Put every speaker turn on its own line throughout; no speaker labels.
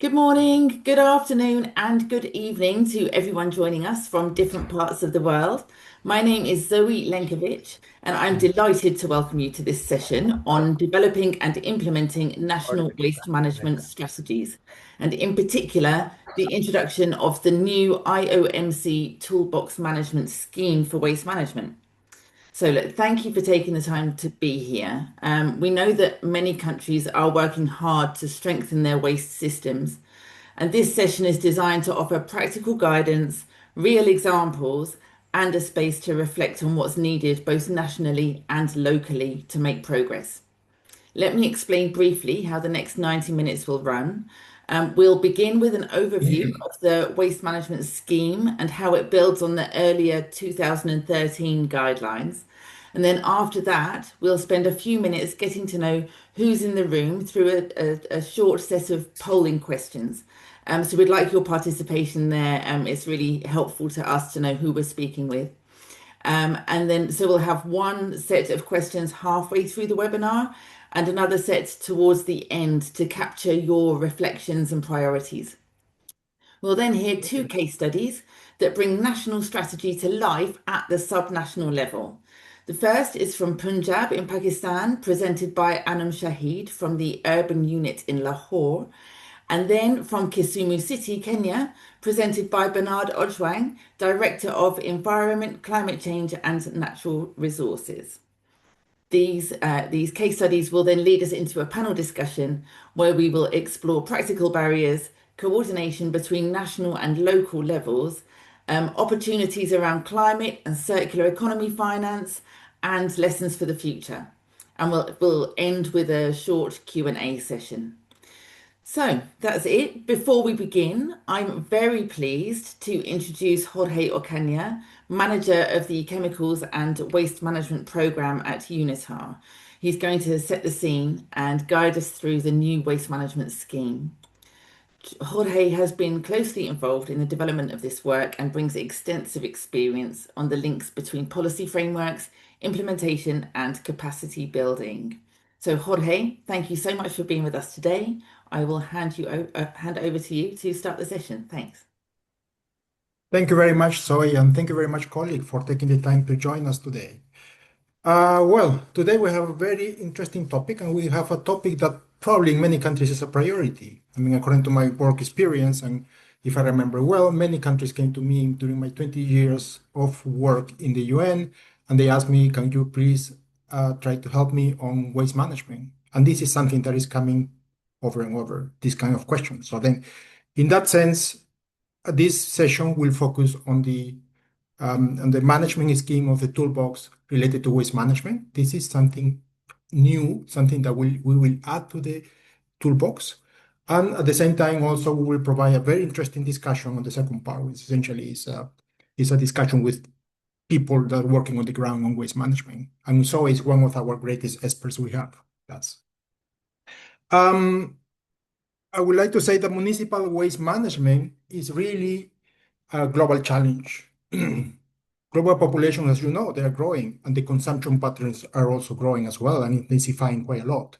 Good morning, good afternoon, and good evening to everyone joining us from different parts of the world. My name is Zoe Lenkovic, and I'm delighted to welcome you to this session on developing and implementing national waste management strategies, and in particular, the introduction of the new IOMC Toolbox management scheme for waste management. So, look, thank you for taking the time to be here. We know that many countries are working hard to strengthen their waste systems, and this session is designed to offer practical guidance, real examples, and a space to reflect on what's needed both nationally and locally to make progress. Let me explain briefly how the next 90 minutes will run. We'll begin with an overview of the waste management scheme and how it builds on the earlier 2013 guidelines. And then after that, we'll spend a few minutes getting to know who's in the room through a short set of polling questions. So we'd like your participation there. It's really helpful to us to know who we're speaking with. So we'll have one set of questions halfway through the webinar and another set towards the end to capture your reflections and priorities. We'll then hear two case studies that bring national strategy to life at the sub-national level. The first is from Punjab in Pakistan, presented by Anam Shahid from the Urban Unit in Lahore, and then from Kisumu City, Kenya, presented by Bernard Ojwang, Director of Environment, Climate Change and Natural Resources. These case studies will then lead us into a panel discussion where we will explore practical barriers, coordination between national and local levels, opportunities around climate and circular economy finance, and lessons for the future. And we'll end with a short Q&A session. So that's it. Before we begin, I'm very pleased to introduce Jorge Ocaña, Manager of the Chemicals and Waste Management Programme at UNITAR. He's going to set the scene and guide us through the new waste management scheme. Jorge has been closely involved in the development of this work and brings extensive experience on the links between policy frameworks, implementation, and capacity building. So, Jorge, thank you so much for being with us today. I will hand over to you to start the session. Thanks.
Thank you very much, Zoe, and thank you very much, colleague, for taking the time to join us today. Today we have a very interesting topic, and we have a topic that probably in many countries is a priority. I mean, according to my work experience, and if I remember well, many countries came to me during my 20 years of work in the UN, and they asked me, can you please try to help me on waste management? And this is something that is coming over and over, this kind of questions. So then, in that sense, this session will focus on the management scheme of the toolbox related to waste management. This is something new, something that we will add to the toolbox. And at the same time, also, we will provide a very interesting discussion on the second part, which essentially is a discussion with people that are working on the ground on waste management. And so is one of our greatest experts we have. I would like to say that municipal waste management is really a global challenge. Global population, as you know, they are growing, and the consumption patterns are also growing as well and intensifying quite a lot.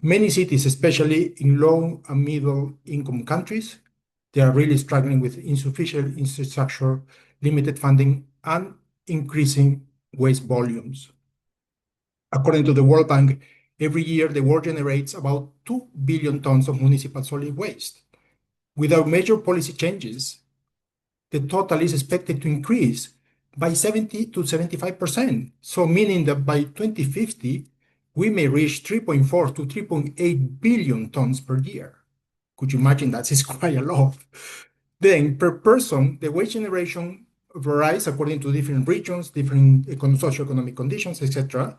Many cities, especially in low and middle income countries, they are really struggling with insufficient infrastructure, limited funding, and increasing waste volumes. According to the World Bank, every year the world generates about 2 billion tons of municipal solid waste. Without major policy changes, the total is expected to increase by 70 to 75%. So meaning that by 2050, we may reach 3.4 to 3.8 billion tons per year. Could you imagine that? It's quite a lot. Then per person, the waste generation varies according to different regions, different socioeconomic conditions, etc.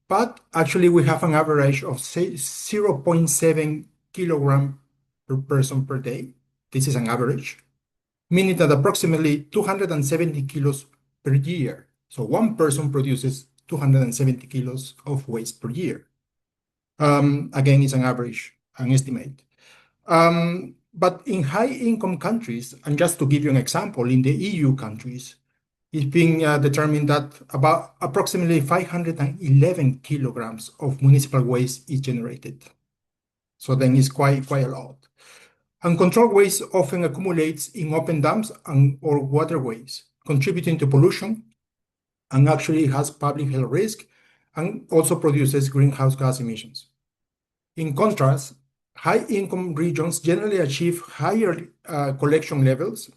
But actually we have an average of 0.7 kilogram per person per day. This is an average, meaning that approximately 270 kilos per year. So one person produces 270 kilos of waste per year. Again, it's an average, an estimate. But in high-income countries, and just to give you an example, in the EU countries, it's being determined that about approximately 511 kilograms of municipal waste is generated. So then it's quite a lot. Uncontrolled waste often accumulates in open dams or waterways, contributing to pollution and actually has public health risk and also produces greenhouse gas emissions. In contrast, high-income regions generally achieve higher collection levels,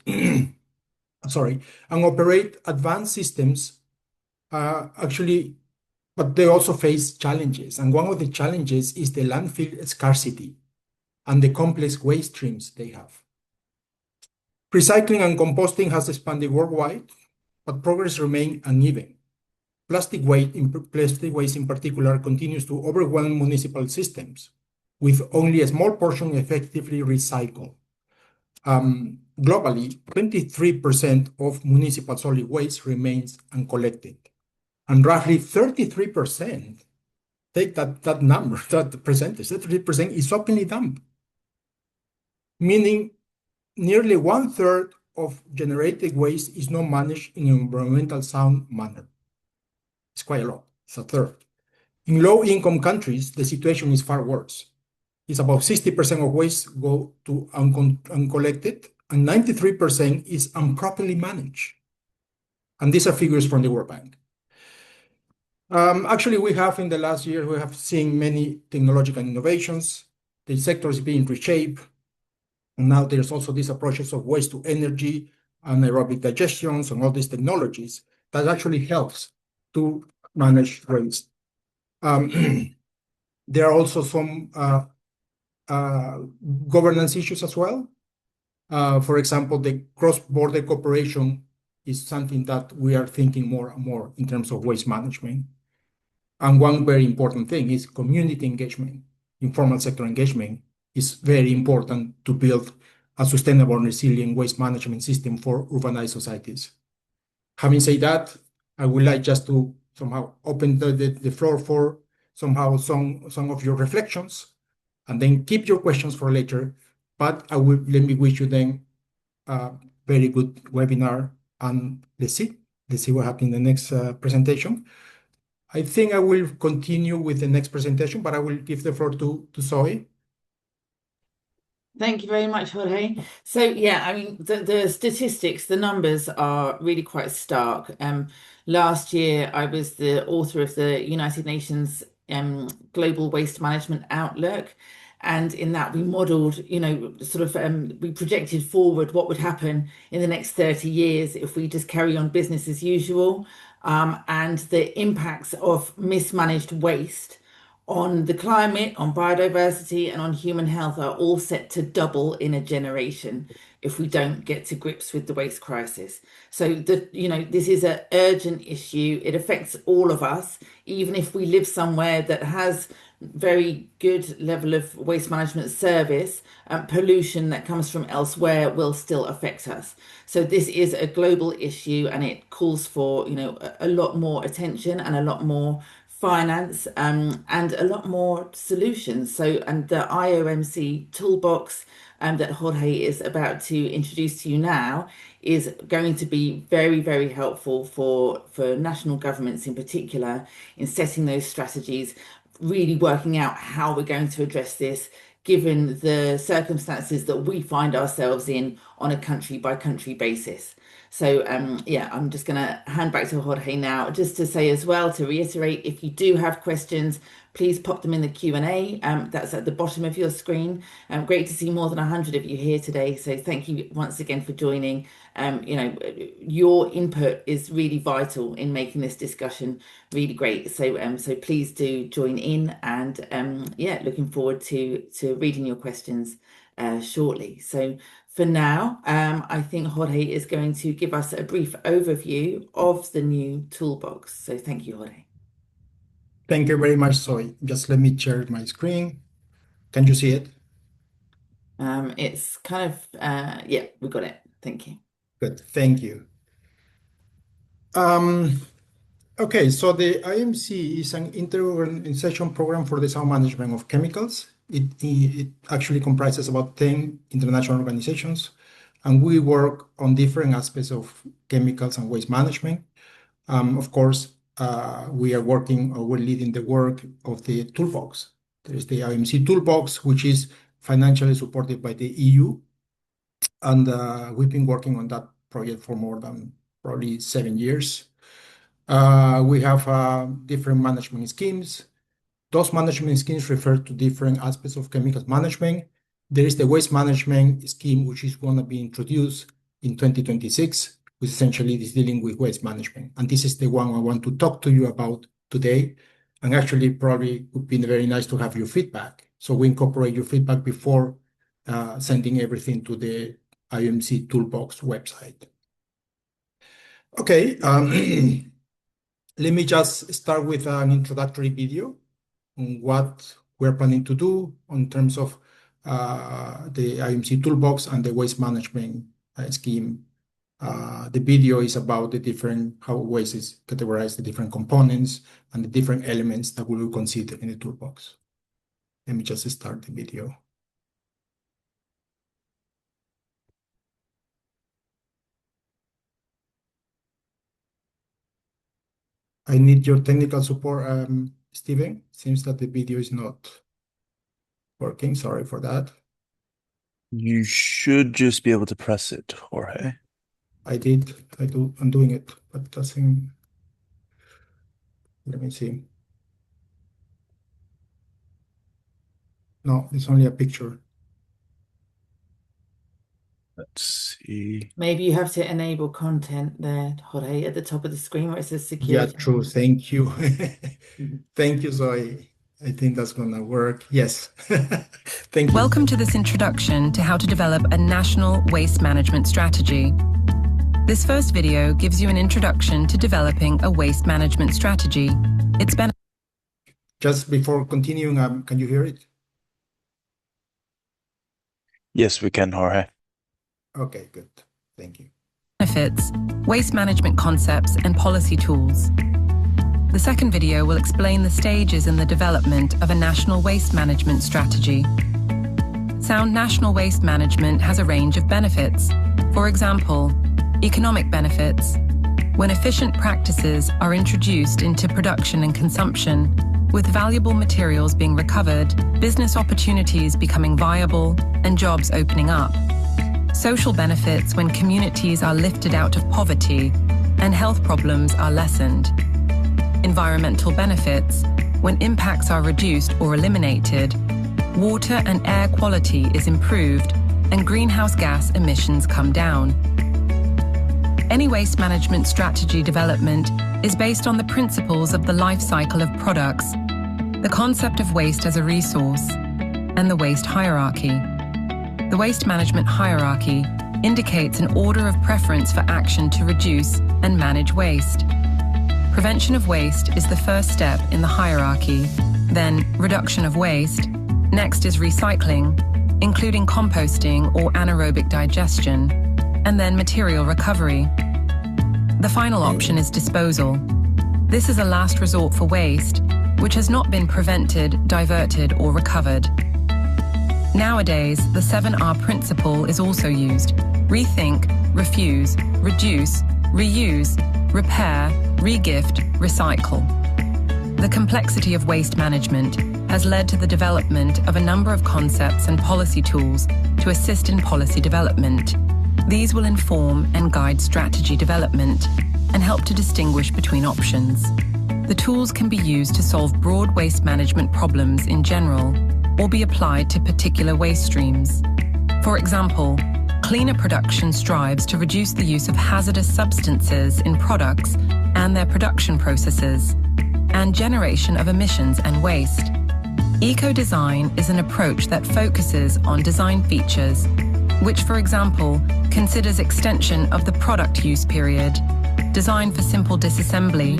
sorry, and operate advanced systems actually, but they also face challenges. And one of the challenges is the landfill scarcity and the complex waste streams they have. Recycling and composting has expanded worldwide, but progress remains uneven. Plastic waste in particular continues to overwhelm municipal systems, with only a small portion effectively recycled. Globally, 23% of municipal solid waste remains uncollected, and roughly 33%, take that number, that percentage, 33% is openly dumped, meaning nearly one-third of generated waste is not managed in an environmental sound manner. It's quite a lot. It's a third. In low-income countries, the situation is far worse. It's about 60% of waste go to uncollected, and 93% is improperly managed. And these are figures from the World Bank. Actually, we have in the last year, we have seen many technological innovations. The sector is being reshaped. And now there's also these approaches of waste to energy, anaerobic digestions, and all these technologies that actually helps to manage waste. There are also some governance issues as well. For example, the cross-border cooperation is something that we are thinking more and more in terms of waste management. And one very important thing is community engagement. Informal sector engagement is very important to build a sustainable and resilient waste management system for urbanized societies. Having said that, I would like just to somehow open the floor for somehow some of your reflections, and then keep your questions for later. But let me wish you then a very good webinar, and let's see what happens in the next presentation. I think I will continue with the next presentation, but I will give the floor to Zoe.
Thank you very much, Jorge. So yeah, I mean the statistics, the numbers are really quite stark. Last year I was the author of the United Nations Global Waste Management Outlook, and in that we modeled, we projected forward what would happen in the next 30 years if we just carry on business as usual, and the impacts of mismanaged waste on the climate, on biodiversity, and on human health are all set to double in a generation if we don't get to grips with the waste crisis. So this is an urgent issue. It affects all of us, even if we live somewhere that has very good level of waste management service, pollution that comes from elsewhere will still affect us. So this is a global issue, and it calls for, a lot more attention and a lot more finance, and a lot more solutions. So, and the IOMC Toolbox that Jorge is about to introduce to you now is going to be very, very helpful for national governments in particular in setting those strategies, really working out how we're going to address this, given the circumstances that we find ourselves in on a country by country basis. So yeah, I'm just going to hand back to Jorge now, just to say as well, to reiterate, if you do have questions, please pop them in the Q&A. That's at the bottom of your screen. Great to see more than 100 of you here today. So thank you once again for joining. Your input is really vital in making this discussion really great. So please do join in, and yeah, looking forward to reading your questions shortly. So for now, I think Jorge is going to give us a brief overview of the new toolbox. So thank you, Jorge.
Thank you very much, Zoe. Just let me share my screen. Can you see it?
It's kind of, yeah, we got it. Thank you.
Good, thank you. Okay, so the IMC is an interorganization program for the sound management of chemicals. It actually comprises about 10 international organizations, and we work on different aspects of chemicals and waste management. Of course, we are working, or we're leading the work of the toolbox. There is the IOMC Toolbox, which is financially supported by the EU. And we've been working on that project for more than probably 7 years. We have different management schemes. Those management schemes refer to different aspects of chemicals management. There is the waste management scheme, which is going to be introduced in 2026, which essentially is dealing with waste management. And this is the one I want to talk to you about today. And actually, probably would be very nice to have your feedback. So we incorporate your feedback before sending everything to the IOMC Toolbox website. Okay, let me just start with an introductory video on what we're planning to do in terms of the IOMC Toolbox and the waste management scheme. The video is about how waste is categorized, the different components, and the different elements that we will consider in the toolbox. Let me just start the video. I need your technical support, Steven. Seems that the video is not working. Sorry for that.
You should just be able to press it, Jorge.
I did. I'm doing it, but it doesn't. Let me see. No, it's only a picture.
Let's see.
Maybe you have to enable content there, Jorge, at the top of the screen where it says security.
Yeah, true. Thank you. Thank you, Zoe. I think that's going to work. Yes. Thank you.
Welcome to this introduction to how to develop a national waste management strategy. This first video gives you an introduction to developing a waste management strategy. It's been
Just before continuing, can you hear it?
Yes, we can, Jorge.
Okay, good. Thank you.
benefits, waste management concepts, and policy tools. The second video will explain the stages in the development of a national waste management strategy. Sound national waste management has a range of benefits. For example, economic benefits. When efficient practices are introduced into production and consumption, with valuable materials being recovered, business opportunities becoming viable, and jobs opening up. Social benefits when communities are lifted out of poverty and health problems are lessened. Environmental benefits when impacts are reduced or eliminated, water and air quality is improved, and greenhouse gas emissions come down. Any waste management strategy development is based on the principles of the life cycle of products, the concept of waste as a resource, and the waste hierarchy. The waste management hierarchy indicates an order of preference for action to reduce and manage waste. Prevention of waste is the first step in the hierarchy, then reduction of waste. Next is recycling, including composting or anaerobic digestion, and then material recovery. The final option is disposal. This is a last resort for waste, which has not been prevented, diverted, or recovered. Nowadays, the 7R principle is also used: rethink, refuse, reduce, reuse, repair, regift, recycle. The complexity of waste management has led to the development of a number of concepts and policy tools to assist in policy development. These will inform and guide strategy development and help to distinguish between options. The tools can be used to solve broad waste management problems in general or be applied to particular waste streams. For example, cleaner production strives to reduce the use of hazardous substances in products and their production processes, and generation of emissions and waste. Eco-design is an approach that focuses on design features, which, for example, considers extension of the product use period, design for simple disassembly,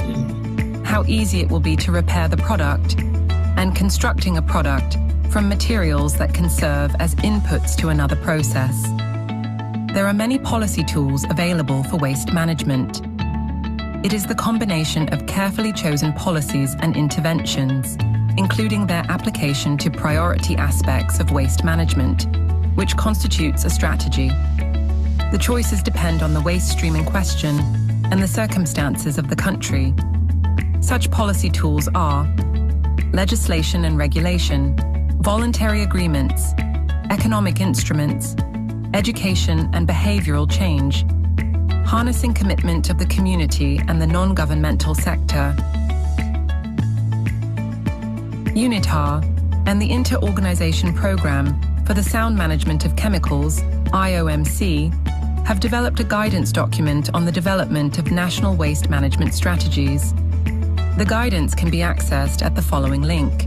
how easy it will be to repair the product, and constructing a product from materials that can serve as inputs to another process. There are many policy tools available for waste management. It is the combination of carefully chosen policies and interventions, including their application to priority aspects of waste management, which constitutes a strategy. The choices depend on the waste stream in question and the circumstances of the country. Such policy tools are legislation and regulation, voluntary agreements, economic instruments, education and behavioral change, harnessing commitment of the community and the non-governmental sector. UNITAR and the Inter-Organization Programme for the Sound Management of Chemicals, IOMC, have developed a guidance document on the development of national waste management strategies. The guidance can be accessed at the following link.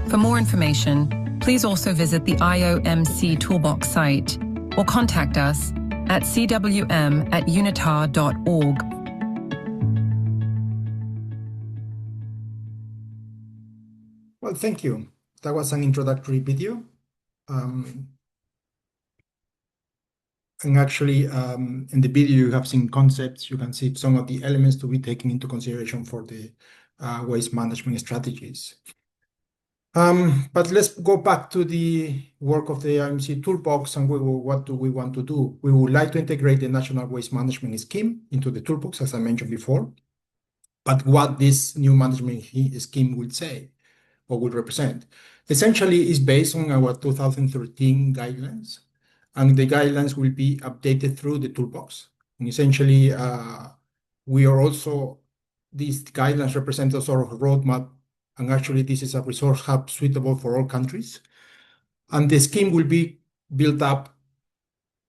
For more information, please also visit the IOMC Toolbox site or contact us at cwm@unitar.org.
Well, thank you. That was an introductory video. And actually, in the video, you have seen concepts. You can see some of the elements to be taken into consideration for the waste management strategies. But let's go back to the work of the IOMC Toolbox and what do we want to do? We would like to integrate the National Waste Management Scheme into the Toolbox, as I mentioned before. But what this new management scheme will say or will represent, essentially is based on our 2013 guidelines. And the guidelines will be updated through the Toolbox. And essentially, these guidelines represent a sort of roadmap. And actually, this is a resource hub suitable for all countries. And the scheme will be built up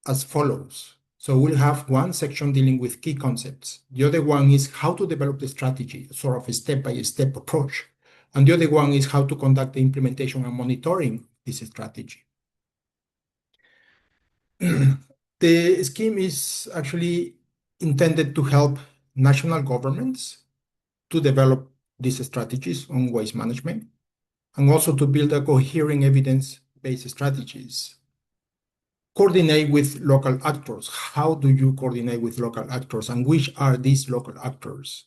as follows. So we'll have one section dealing with key concepts. The other one is how to develop the strategy, sort of a step-by-step approach. And the other one is how to conduct the implementation and monitoring this strategy. The scheme is actually intended to help national governments to develop these strategies on waste management and also to build a coherent evidence-based strategies. Coordinate with local actors. How do you coordinate with local actors and which are these local actors?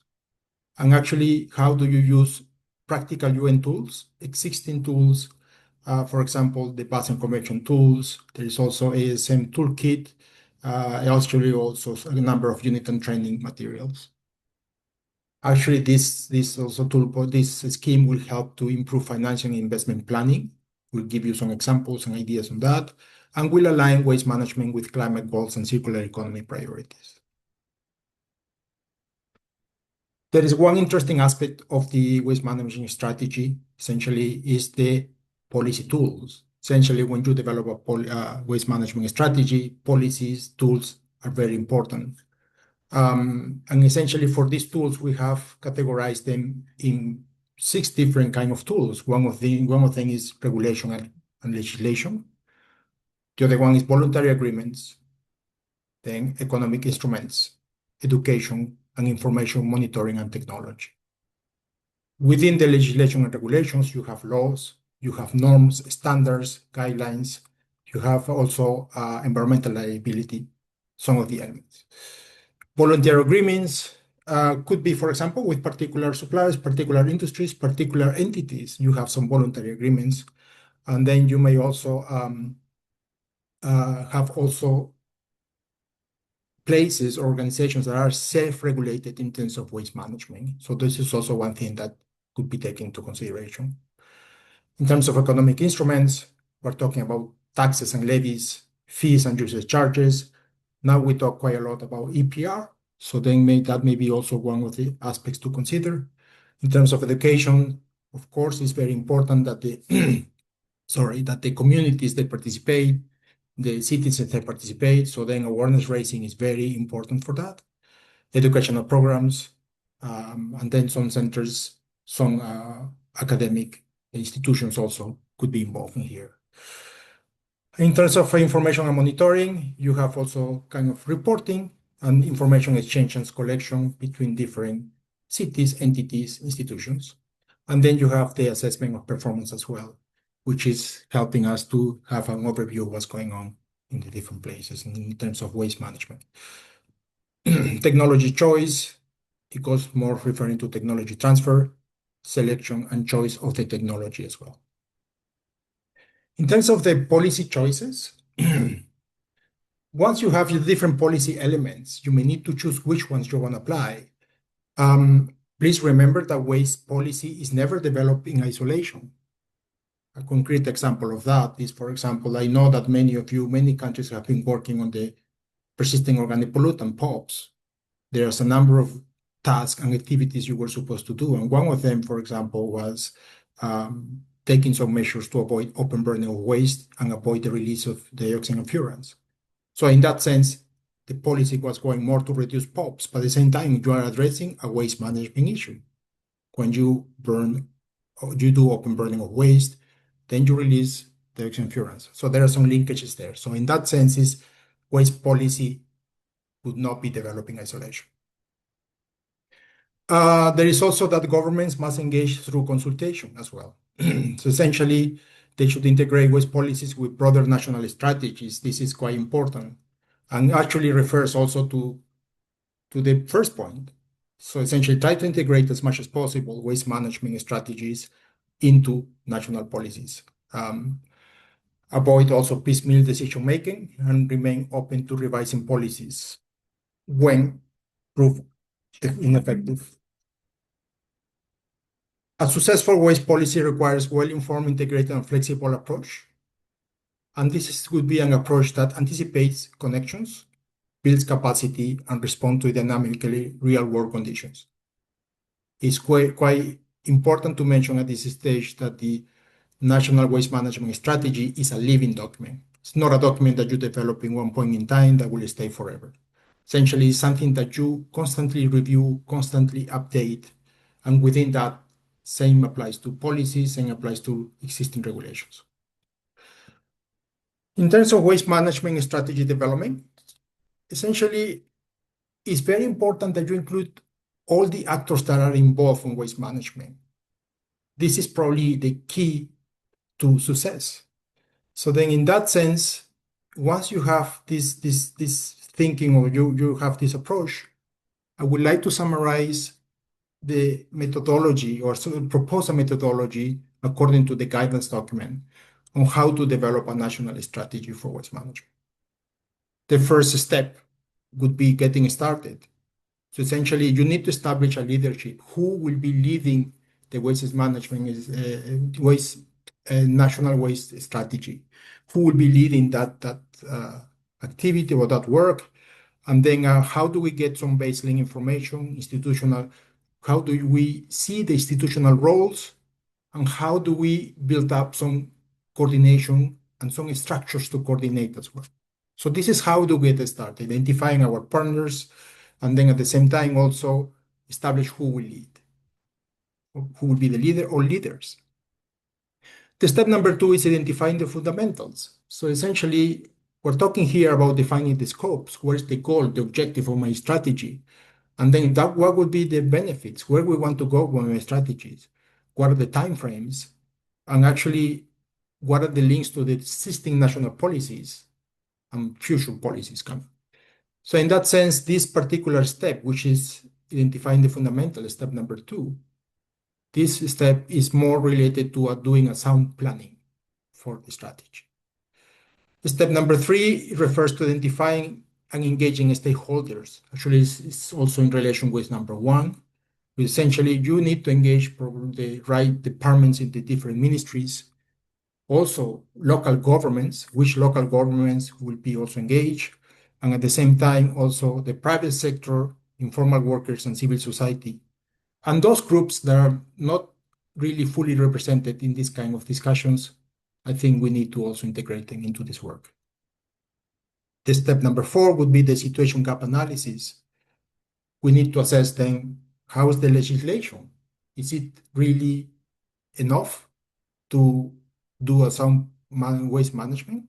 And actually, how do you use practical UN tools, existing tools, for example, the Basel Convention tools. There is also ASM toolkit, actually also a number of unit and training materials. Actually, this scheme will help to improve financial and investment planning. We'll give you some examples and ideas on that, and will align waste management with climate goals and circular economy priorities. There is one interesting aspect of the waste management strategy, essentially, is the policy tools. Essentially, when you develop a waste management strategy, policies, tools are very important. And essentially, for these tools, we have categorized them in 6 different kinds of tools. One of them is regulation and legislation. The other one is voluntary agreements, then economic instruments, education, and information monitoring and technology. Within the legislation and regulations, you have laws, you have norms, standards, guidelines. You have also environmental liability, some of the elements. Voluntary agreements could be, for example, with particular suppliers, particular industries, particular entities. You have some voluntary agreements. And then you may also have also places, organizations that are self-regulated in terms of waste management. So this is also one thing that could be taken into consideration. In terms of economic instruments, we're talking about taxes and levies, fees and usage charges. Now we talk quite a lot about EPR. So then that may be also one of the aspects to consider. In terms of education, of course, it's very important that the that the communities that participate, the citizens that participate. So then awareness raising is very important for that. Educational programs, and then some centers, some academic institutions also could be involved in here. In terms of information and monitoring, you have also kind of reporting and information exchange and collection between different cities, entities, institutions. And then you have the assessment of performance as well, which is helping us to have an overview of what's going on in the different places in terms of waste management. Technology choice, it goes more referring to technology transfer, selection, and choice of the technology as well. In terms of the policy choices, once you have your different policy elements, you may need to choose which ones you want to apply. Please remember that waste policy is never developed in isolation. A concrete example of that is, for example, I know that many countries have been working on the persistent organic pollutant, POPs. There's a number of tasks and activities you were supposed to do. And one of them, for example, was taking some measures to avoid open burning of waste and avoid the release of dioxin and furans. So in that sense, the policy was going more to reduce POPs, but at the same time, you are addressing a waste management issue. When you do open burning of waste, then you release dioxin and furans. So there are some linkages there. So in that sense, waste policy would not be developed in isolation. There is also that governments must engage through consultation as well. So essentially, they should integrate waste policies with broader national strategies. This is quite important and actually refers also to the first point. So essentially, try to integrate as much as possible waste management strategies into national policies. Avoid also piecemeal decision-making and remain open to revising policies when proved ineffective. A successful waste policy requires well-informed, integrated, and flexible approach. And this would be an approach that anticipates connections, builds capacity, and responds to dynamically real-world conditions. It's quite important to mention at this stage that the National Waste Management Strategy is a living document. It's not a document that you develop in one point in time that will stay forever. Essentially, it's something that you constantly review, constantly update, and within that, same applies to policies, same applies to existing regulations. In terms of waste management strategy development, essentially, it's very important that you include all the actors that are involved in waste management. This is probably the key to success. So then in that sense, once you have this thinking or you have this approach, I would like to summarize the methodology or propose a methodology according to the guidance document on how to develop a national strategy for waste management. The first step would be getting started. So essentially, you need to establish a leadership. Who will be leading the waste management national waste strategy? Who will be leading that activity or that work? And then how do we get some baseline information, institutional? How do we see the institutional roles? And how do we build up some coordination and some structures to coordinate as well? So this is how do we get started, identifying our partners, and then at the same time also establish who will lead, who will be the leader or leaders. The step number 2 is identifying the fundamentals. So essentially, we're talking here about defining the scopes. Where's the goal, the objective of my strategy? And then what would be the benefits? Where we want to go with my strategies? What are the timeframes? And actually, what are the links to the existing national policies and future policies coming? So in that sense, this particular step, which is identifying the fundamental, step number 2, this step is more related to doing a sound planning for the strategy. Step number 3 refers to identifying and engaging stakeholders. Actually, it's also in relation with number 1. Essentially, you need to engage the right departments in the different ministries. Also, local governments, which local governments will be also engaged. And at the same time, also the private sector, informal workers, and civil society. And those groups that are not really fully represented in this kind of discussions, I think we need to also integrate them into this work. The step number 4 would be the situation gap analysis. We need to assess then, how is the legislation? Is it really enough to do a sound waste management?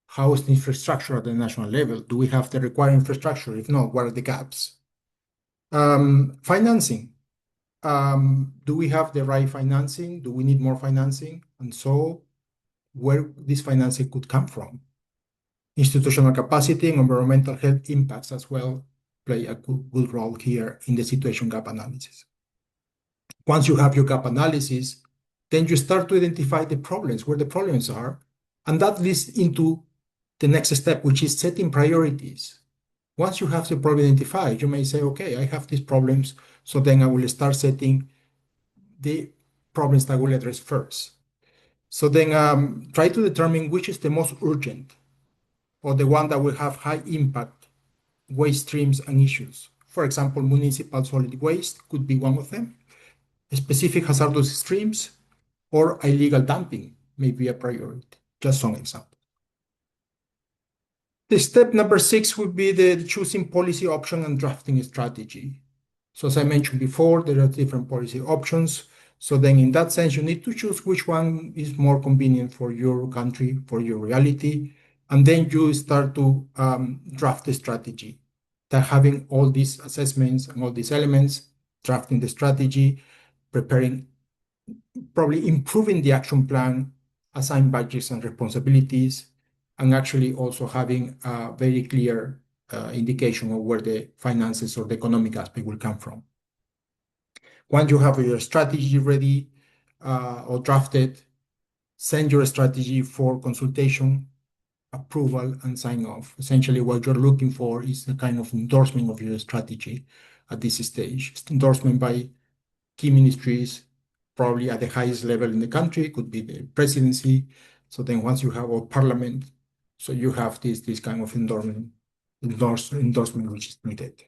How is the infrastructure at the national level? Do we have the required infrastructure? If not, what are the gaps? Financing. Do we have the right financing? Do we need more financing? And so where this financing could come from? Institutional capacity and environmental health impacts as well play a good role here in the situation gap analysis. Once you have your gap analysis, then you start to identify the problems, where the problems are, and that leads into the next step, which is setting priorities. Once you have the problem identified, you may say, okay, I have these problems, so then I will start setting the problems that I will address first. So then try to determine which is the most urgent or the one that will have high impact waste streams and issues. For example, municipal solid waste could be one of them. Specific hazardous streams or illegal dumping may be a priority. Just some examples. The step number 6 would be the choosing policy option and drafting strategy. So as I mentioned before, there are different policy options. So then in that sense, you need to choose which one is more convenient for your country, for your reality. And then you start to draft the strategy. That having all these assessments and all these elements, drafting the strategy, preparing, probably improving the action plan, assign budgets and responsibilities, and actually also having a very clear indication of where the finances or the economic aspect will come from. Once you have your strategy ready or drafted, send your strategy for consultation, approval, and sign off. Essentially, what you're looking for is a kind of endorsement of your strategy at this stage. Endorsement by key ministries, probably at the highest level in the country, could be the presidency. So then once you have a parliament, so you have this kind of endorsement which is needed.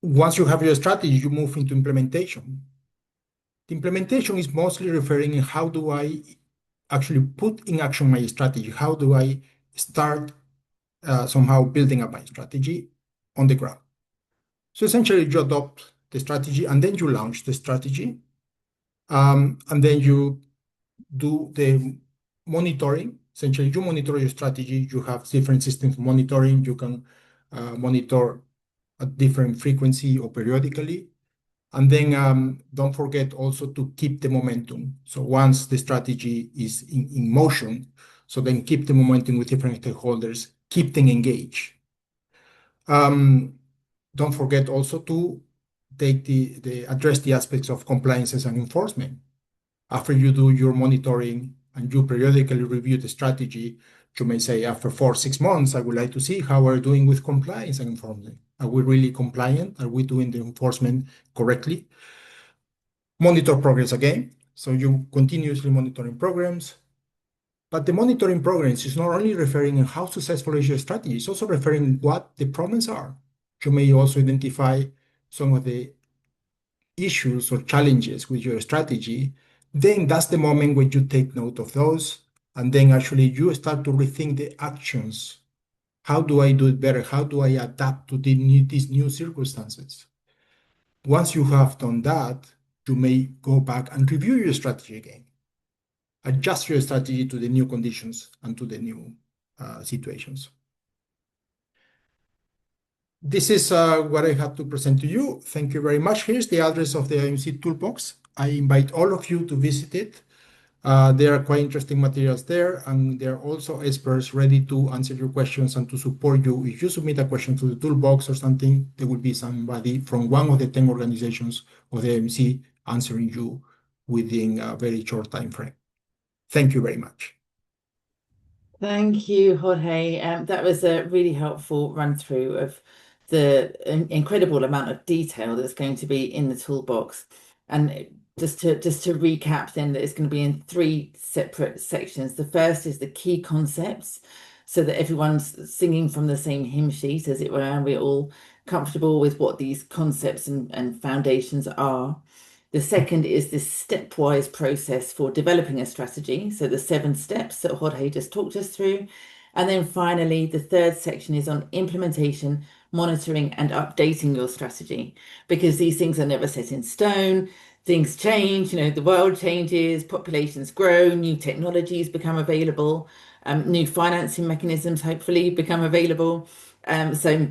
Once you have your strategy, you move into implementation. The implementation is mostly referring to how do I actually put in action my strategy? How do I start somehow building up my strategy on the ground? So essentially, you adopt the strategy and then you launch the strategy. And then you do the monitoring. Essentially, you monitor your strategy. You have different systems of monitoring. You can monitor at different frequency or periodically. And then don't forget also to keep the momentum. So once the strategy is in motion, so then keep the momentum with different stakeholders, keep them engaged. Don't forget also to take address the aspects of compliances and enforcement. After you do your monitoring and you periodically review the strategy, you may say after 4-6 months, I would like to see how we're doing with compliance and enforcement. Are we really compliant? Are we doing the enforcement correctly? Monitor progress again. So you continuously monitoring programs. But the monitoring programs is not only referring to how successful is your strategy, it's also referring what the problems are. You may also identify some of the issues or challenges with your strategy. Then that's the moment when you take note of those. And then actually you start to rethink the actions. How do I do it better? How do I adapt to these new circumstances? Once you have done that, you may go back and review your strategy again. Adjust your strategy to the new conditions and to the new situations. This is what I have to present to you. Thank you very much. Here's the address of the IOMC Toolbox. I invite all of you to visit it. There are quite interesting materials there, and there are also experts ready to answer your questions and to support you. If you submit a question to the Toolbox or something, there will be somebody from one of the 10 organizations of the IOMC answering you within a very short time frame. Thank you very much.
Thank you, Jorge. That was a really helpful run through of the incredible amount of detail that's going to be in the toolbox. And just to recap, then, that it's going to be in 3 separate sections. The first is the key concepts, so that everyone's singing from the same hymn sheet, as it were, and we're all comfortable with what these concepts and foundations are. The second is this stepwise process for developing a strategy, so the 7 steps that Jorge just talked us through. And then finally, the third section is on implementation, monitoring, and updating your strategy, because these things are never set in stone. Things change, the world changes, populations grow, new technologies become available, new financing mechanisms hopefully become available. So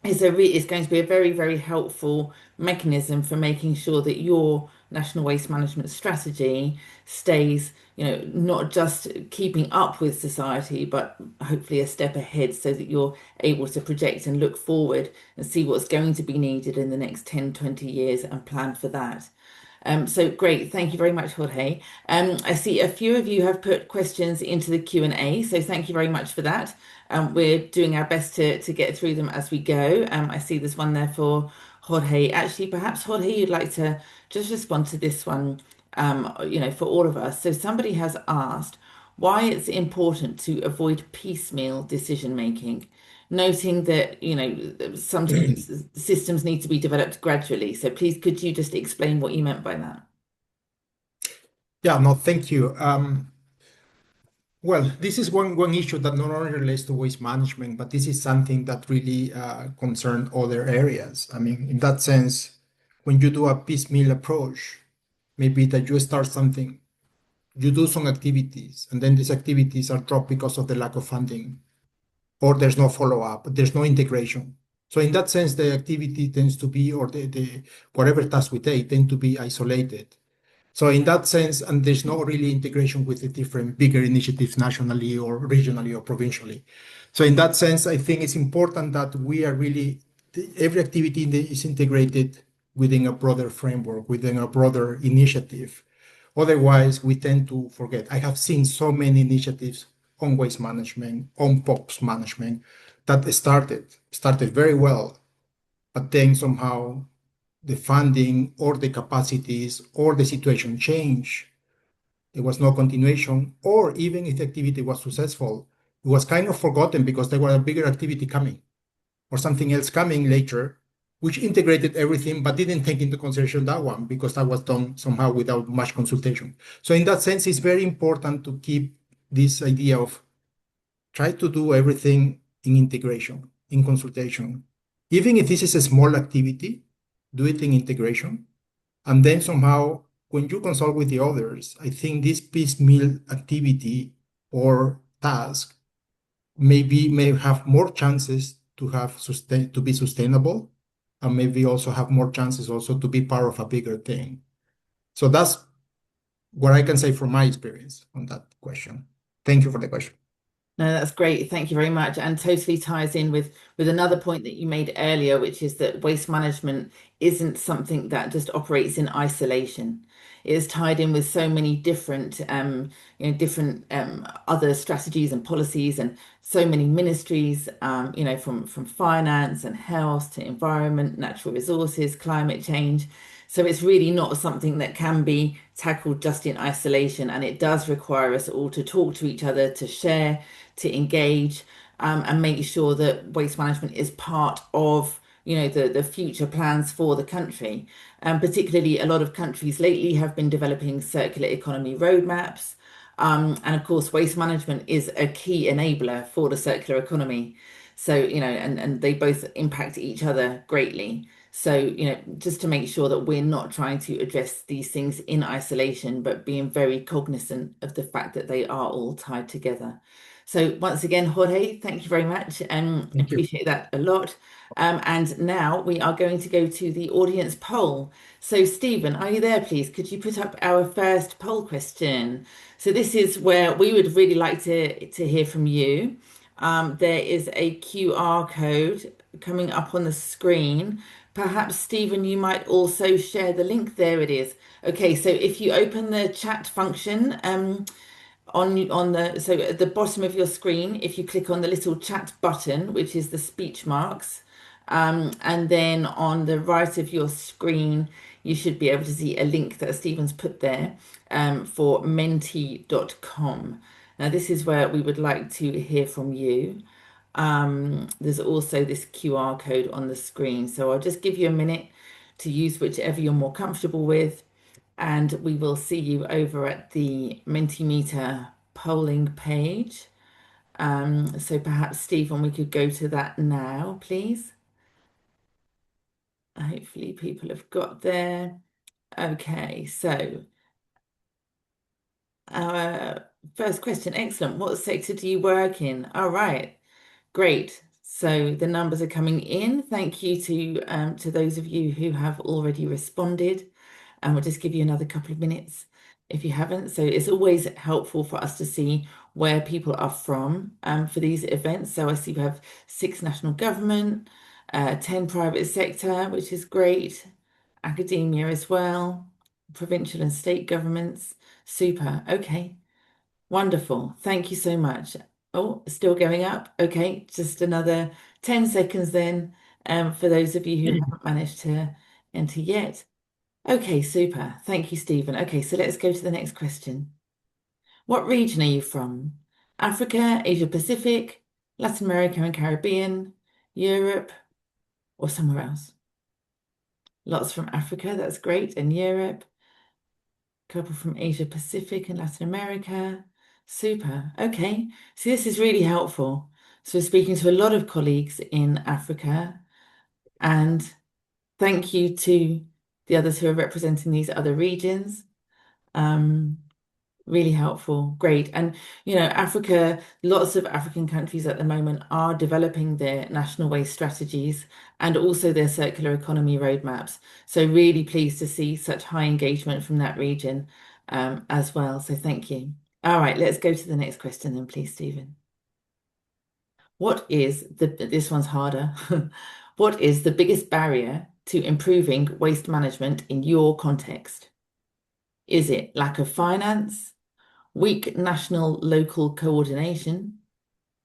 it's going to be a very, very helpful mechanism for making sure that your national waste management strategy stays, not just keeping up with society, but hopefully a step ahead, so that you're able to project and look forward and see what's going to be needed in the next 10, 20 years and plan for that. So great, thank you very much, Jorge. I see a few of you have put questions into the Q&A, so thank you very much for that. We're doing our best to get through them as we go. I see there's one there for Jorge. Actually, perhaps Jorge, you'd like to just respond to this one for all of us. So somebody has asked why it's important to avoid piecemeal decision making, noting that, sometimes systems need to be developed gradually. So please, could you just explain what you meant by that?
Yeah, no, thank you. Well, this is one issue that not only relates to waste management, but this is something that really concerns other areas. I mean, in that sense, when you do a piecemeal approach, maybe that you start something, you do some activities, and then these activities are dropped because of the lack of funding, or there's no follow-up, there's no integration. So in that sense, the activity tends to be, or the whatever task we take, tend to be isolated. So in that sense, and there's no really integration with the different bigger initiatives nationally or regionally or provincially. So in that sense, I think it's important that we are really, every activity is integrated within a broader framework, within a broader initiative. Otherwise, we tend to forget. I have seen so many initiatives on waste management, on POPs management that started very well, but then somehow the funding or the capacities or the situation change. There was no continuation, or even if the activity was successful, it was kind of forgotten because there was a bigger activity coming or something else coming later, which integrated everything but didn't take into consideration that one because that was done somehow without much consultation. So in that sense, it's very important to keep this idea of try to do everything in integration, in consultation. Even if this is a small activity, do it in integration. And then somehow, when you consult with the others, I think this piecemeal activity or task may have more chances to be sustainable, and maybe also have more chances also to be part of a bigger thing. So that's what I can say from my experience on that question. Thank you for the question.
No, that's great. Thank you very much. And totally ties in with another point that you made earlier, which is that waste management isn't something that just operates in isolation. It is tied in with so many different, different other strategies and policies, and so many ministries, from finance and health to environment, natural resources, climate change. So it's really not something that can be tackled just in isolation, and it does require us all to talk to each other, to share, to engage, and make sure that waste management is part of, the future plans for the country. Particularly, a lot of countries lately have been developing circular economy roadmaps. And of course, waste management is a key enabler for the circular economy. So, and they both impact each other greatly. So, just to make sure that we're not trying to address these things in isolation, but being very cognizant of the fact that they are all tied together. So once again, Jorge, thank you very much, and
Thank you.
appreciate that a lot. And now we are going to go to the audience poll. So Stephen, are you there, please? Could you put up our first poll question? So this is where we would really like to hear from you. There is a QR code coming up on the screen. Perhaps, Stephen, you might also share the link. There it is. Okay, so if you open the chat function, so at the bottom of your screen, if you click on the little chat button, which is the speech marks, and then on the right of your screen, you should be able to see a link that Stephen's put there, for menti.com. Now, this is where we would like to hear from you. There's also this QR code on the screen. So I'll just give you a minute to use whichever you're more comfortable with, and we will see you over at the Mentimeter polling page. So perhaps, Stephen, we could go to that now, please. Hopefully people have got there. Okay, so our first question, excellent. What sector do you work in? All right, great. So the numbers are coming in. Thank you to those of you who have already responded. And we'll just give you another couple of minutes if you haven't. So it's always helpful for us to see where people are from, for these events. So I see we have 6 national government, 10 private sector, which is great, academia as well, provincial and state governments. Super. Okay. Wonderful. Thank you so much. Oh, still going up. Okay, just another 10 seconds then, for those of you who haven't managed to enter yet. Okay, super. Thank you, Stephen. Okay, so let's go to the next question. What region are you from? Africa, Asia Pacific, Latin America and Caribbean, Europe, or somewhere else? Lots from Africa, that's great, and Europe. Couple from Asia Pacific and Latin America. Super. Okay. So this is really helpful. So we're speaking to a lot of colleagues in Africa, and thank you to the others who are representing these other regions. Really helpful. Great. And, Africa, lots of African countries at the moment are developing their national waste strategies and also their circular economy roadmaps. So really pleased to see such high engagement from that region as well. So thank you. All right, let's go to the next question then, please, Stephen. This one's harder. What is the biggest barrier to improving waste management in your context? Is it lack of finance? Weak national-local coordination,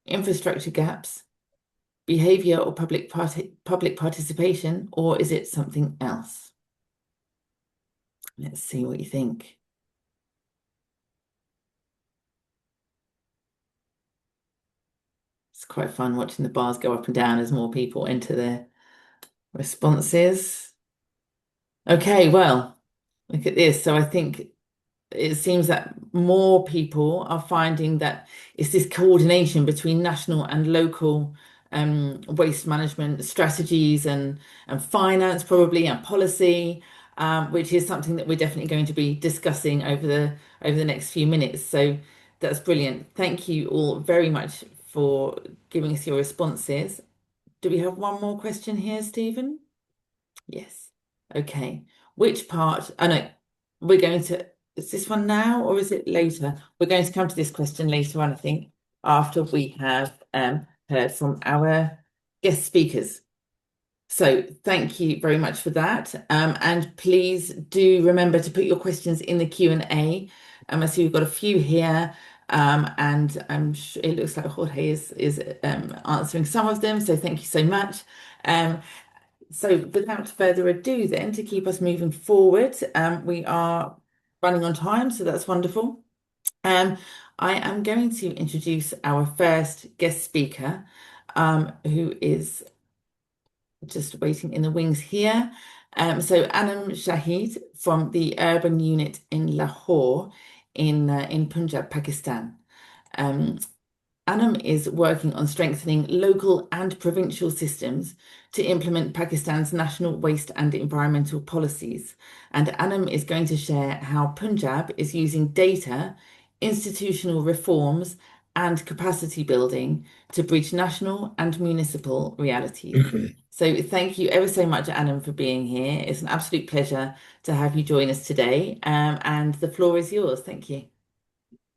infrastructure gaps, behavior or public participation, or is it something else? Let's see what you think. It's quite fun watching the bars go up and down as more people enter their responses. Okay, well, look at this. So I think it seems that more people are finding that it's this coordination between national and local waste management strategies and finance probably and policy, which is something that we're definitely going to be discussing over the next few minutes. So that's brilliant. Thank you all very much for giving us your responses. Do we have one more question here, Stephen? Yes. Okay. Which part? Oh no, we're going to, is this one now or is it later? We're going to come to this question later on, I think, after we have heard from our guest speakers. So thank you very much for that. And please do remember to put your questions in the Q&A. I see we've got a few here. And I'm sure it looks like Jorge is answering some of them. So thank you so much. So without further ado then, to keep us moving forward, we are running on time, so that's wonderful. I am going to introduce our first guest speaker, who is just waiting in the wings here. So Anam Shahid from the urban unit in Lahore in Punjab, Pakistan. Anam is working on strengthening local and provincial systems to implement Pakistan's national waste and environmental policies. And Anam is going to share how Punjab is using data, institutional reforms, and capacity building to bridge national and municipal realities. So thank you ever so much, Anam, for being here. It's an absolute pleasure to have you join us today. And the floor is yours. Thank you.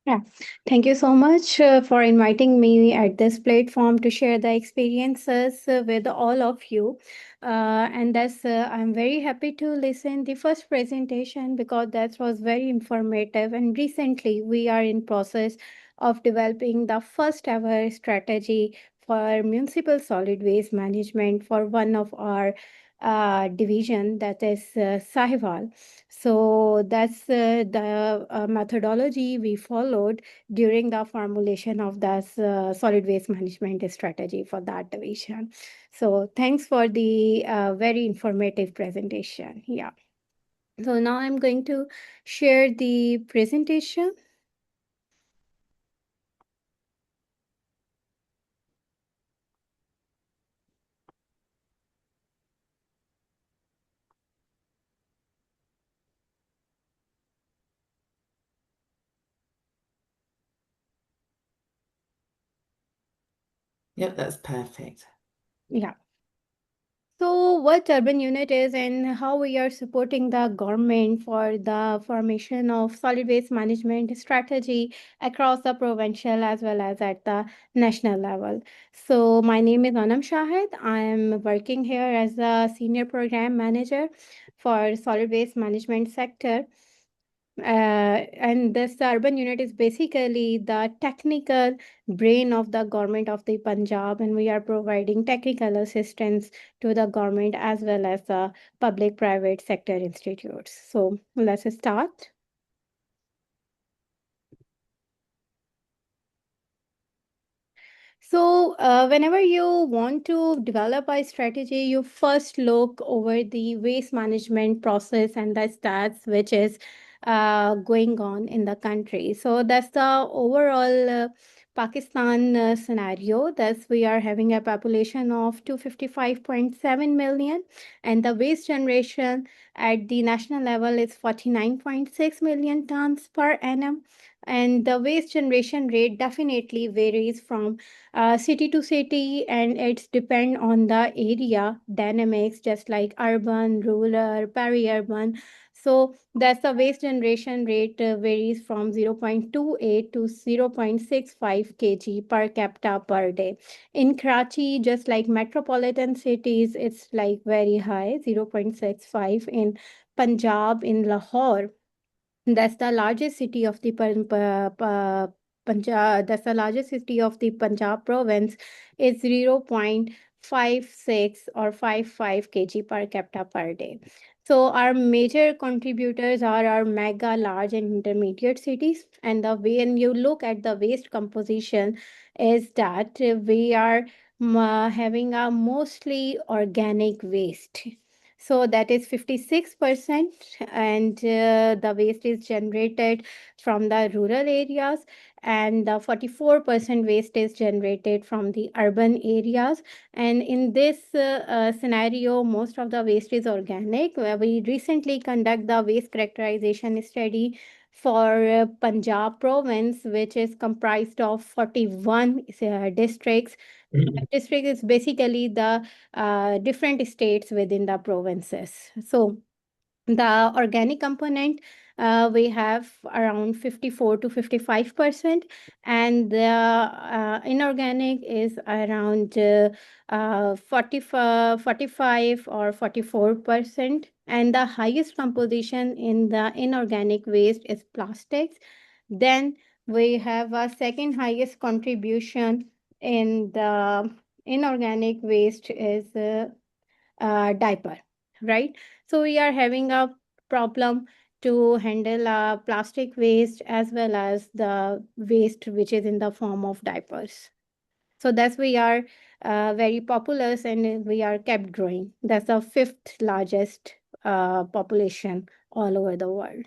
Yeah, thank you so much for inviting me at this platform to share the experiences with all of you. I'm very happy to listen the first presentation because that was very informative. And recently, we are in process of developing the first ever strategy for municipal solid waste management for one of our division, that is Sahiwal. So that's the methodology we followed during the formulation of this solid waste management strategy for that division. So thanks for the very informative presentation. Yeah. So now I'm going to share the presentation.
Yep, that's perfect.
Yeah. So what urban unit is and how we are supporting the government for the formation of solid waste management strategy across the provincial as well as at the national level. So my name is Anam Shahid. I am working here as a senior program manager for solid waste management sector. And this urban unit is basically the technical brain of the government of the Punjab, and we are providing technical assistance to the government as well as the public-private sector institutes. So let's start. So, whenever you want to develop a strategy, you first look over the waste management process and the stats which is going on in the country. So, that's the overall Pakistan scenario. Thus, we are having a population of 255.7 million, and the waste generation at the national level is 49.6 million tons per annum. And the waste generation rate definitely varies from city to city, and it's depend on the area dynamics, just like urban, rural, peri-urban. So that's the waste generation rate varies from 0.28 to 0.65 kg per capita per day. In Karachi, just like metropolitan cities, it's like very high, 0.65. In Punjab, in Lahore, that's the largest city of the Punjab. That's the largest city of the Punjab province. Is 0.56 or 55 kg per capita per day. So our major contributors are our mega, large, and intermediate cities. And the way, when you look at the waste composition, is that we are having a mostly organic waste. So that is 56%, and the waste is generated from the rural areas, and the 44% waste is generated from the urban areas. And in this scenario, most of the waste is organic. We recently conduct the waste characterization study for Punjab province, which is comprised of 41 districts. District is basically the different states within the provinces. So the organic component, we have around 54 to 55%, and the inorganic is around 45 or 44%. And the highest composition in the inorganic waste is plastics. Then we have a second highest contribution in the inorganic waste is diaper, right? So we are having a problem to handle plastic waste as well as the waste which is in the form of diapers. So that's we are very populous, and we are kept growing. That's the fifth largest population all over the world.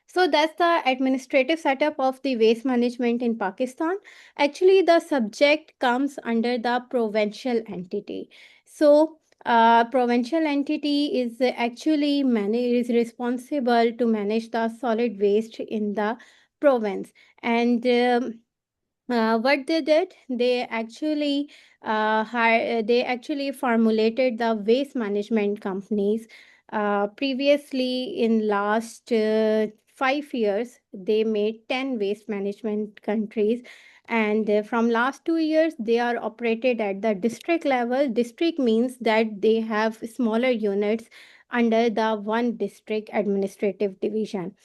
So that's the administrative setup of the waste management in Pakistan. Actually, the subject comes under the provincial entity. So provincial entity is actually is responsible to manage the solid waste in the province. And what they did, they actually formulated the waste management companies. Previously, in last 5 years, they made 10 waste management countries, and from last 2 years, they are operated at the district level. District means that they have smaller units under the one district administrative division.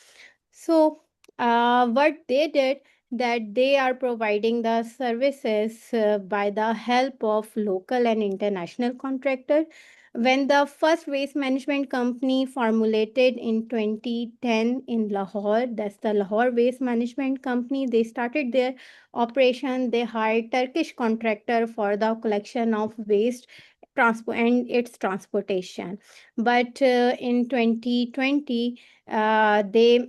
So, what they did, that they are providing the services by the help of local and international contractors. When the first waste management company formulated in 2010 in Lahore, that's the Lahore Waste Management Company, they started their operation. They hired Turkish contractor for the collection of waste, transport, and its transportation. But in 2020, they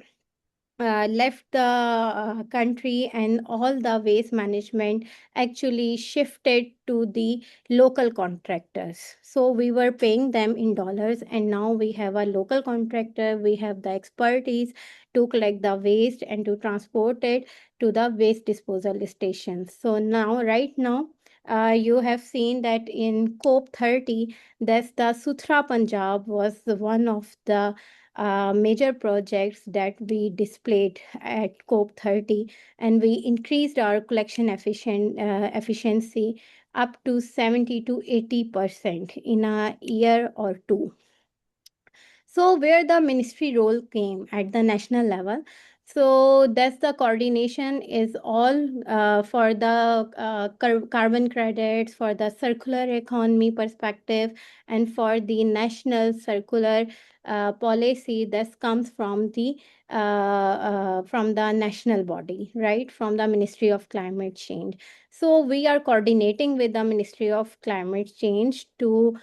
left the country, and all the waste management actually shifted to the local contractors. So we were paying them in dollars, and now we have a local contractor. We have the expertise to collect the waste and to transport it to the waste disposal stations. So now, right now, you have seen that in COP 30, that's the Suthra Punjab was one of the major projects that we displayed at COP 30, and we increased our collection efficiency up to 70 to 80% in a year or two. So where the ministry role came at the national level. So that's the coordination is all for the carbon credits, for the circular economy perspective, and for the national circular policy that comes from the national body, right, from the Ministry of Climate Change. So we are coordinating with the Ministry of Climate Change to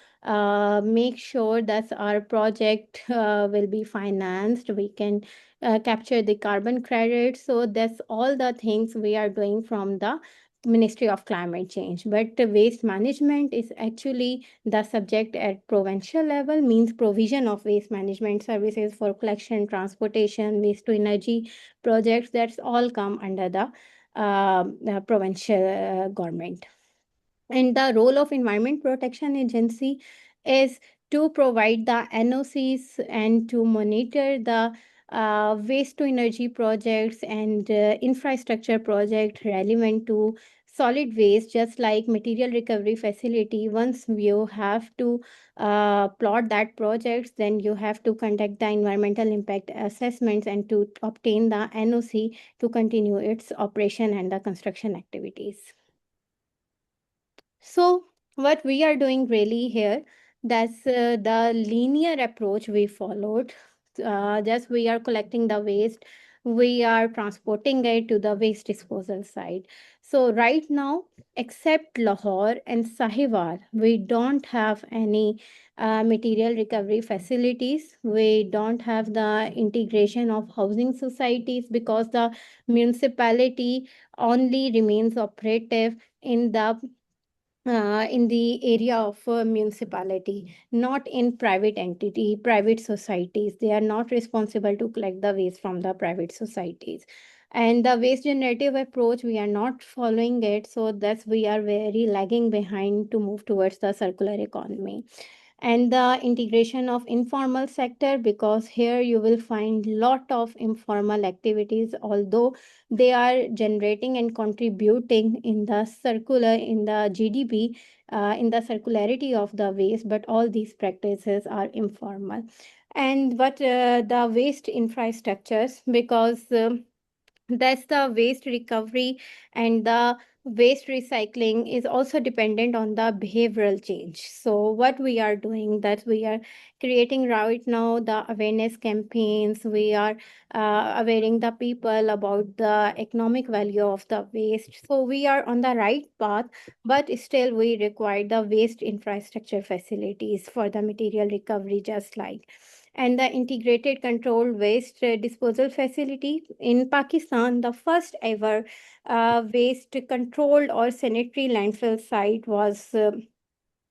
make sure that our project will be financed. We can capture the carbon credit. So that's all the things we are doing from the Ministry of Climate Change. But waste management is actually the subject at provincial level, means provision of waste management services for collection, transportation, waste to energy projects. That's all come under the provincial government. And the role of Environment Protection Agency is to provide the NOCs and to monitor the waste to energy projects and infrastructure project relevant to solid waste, just like material recovery facility. Once you have to plot that project, then you have to conduct the environmental impact assessments and to obtain the NOC to continue its operation and the construction activities. So what we are doing really here, that's the linear approach we followed. Just we are collecting the waste, we are transporting it to the waste disposal site. So right now, except Lahore and Sahiwal, we don't have any material recovery facilities. We don't have the integration of housing societies because the municipality only remains operative in the area of municipality, not in private entity, private societies. They are not responsible to collect the waste from the private societies. And the waste generative approach, we are not following it. So that's we are very lagging behind to move towards the circular economy. And the integration of informal sector, because here you will find lot of informal activities, although they are generating and contributing in the circular, in the GDP, in the circularity of the waste, but all these practices are informal. And what the waste infrastructures, because that's the waste recovery and the waste recycling is also dependent on the behavioral change. So what we are doing, that we are creating right now the awareness campaigns. We are awareing the people about the economic value of the waste. So we are on the right path, but still we require the waste infrastructure facilities for the material recovery, just like. And the integrated controlled waste disposal facility in Pakistan, the first ever waste controlled or sanitary landfill site was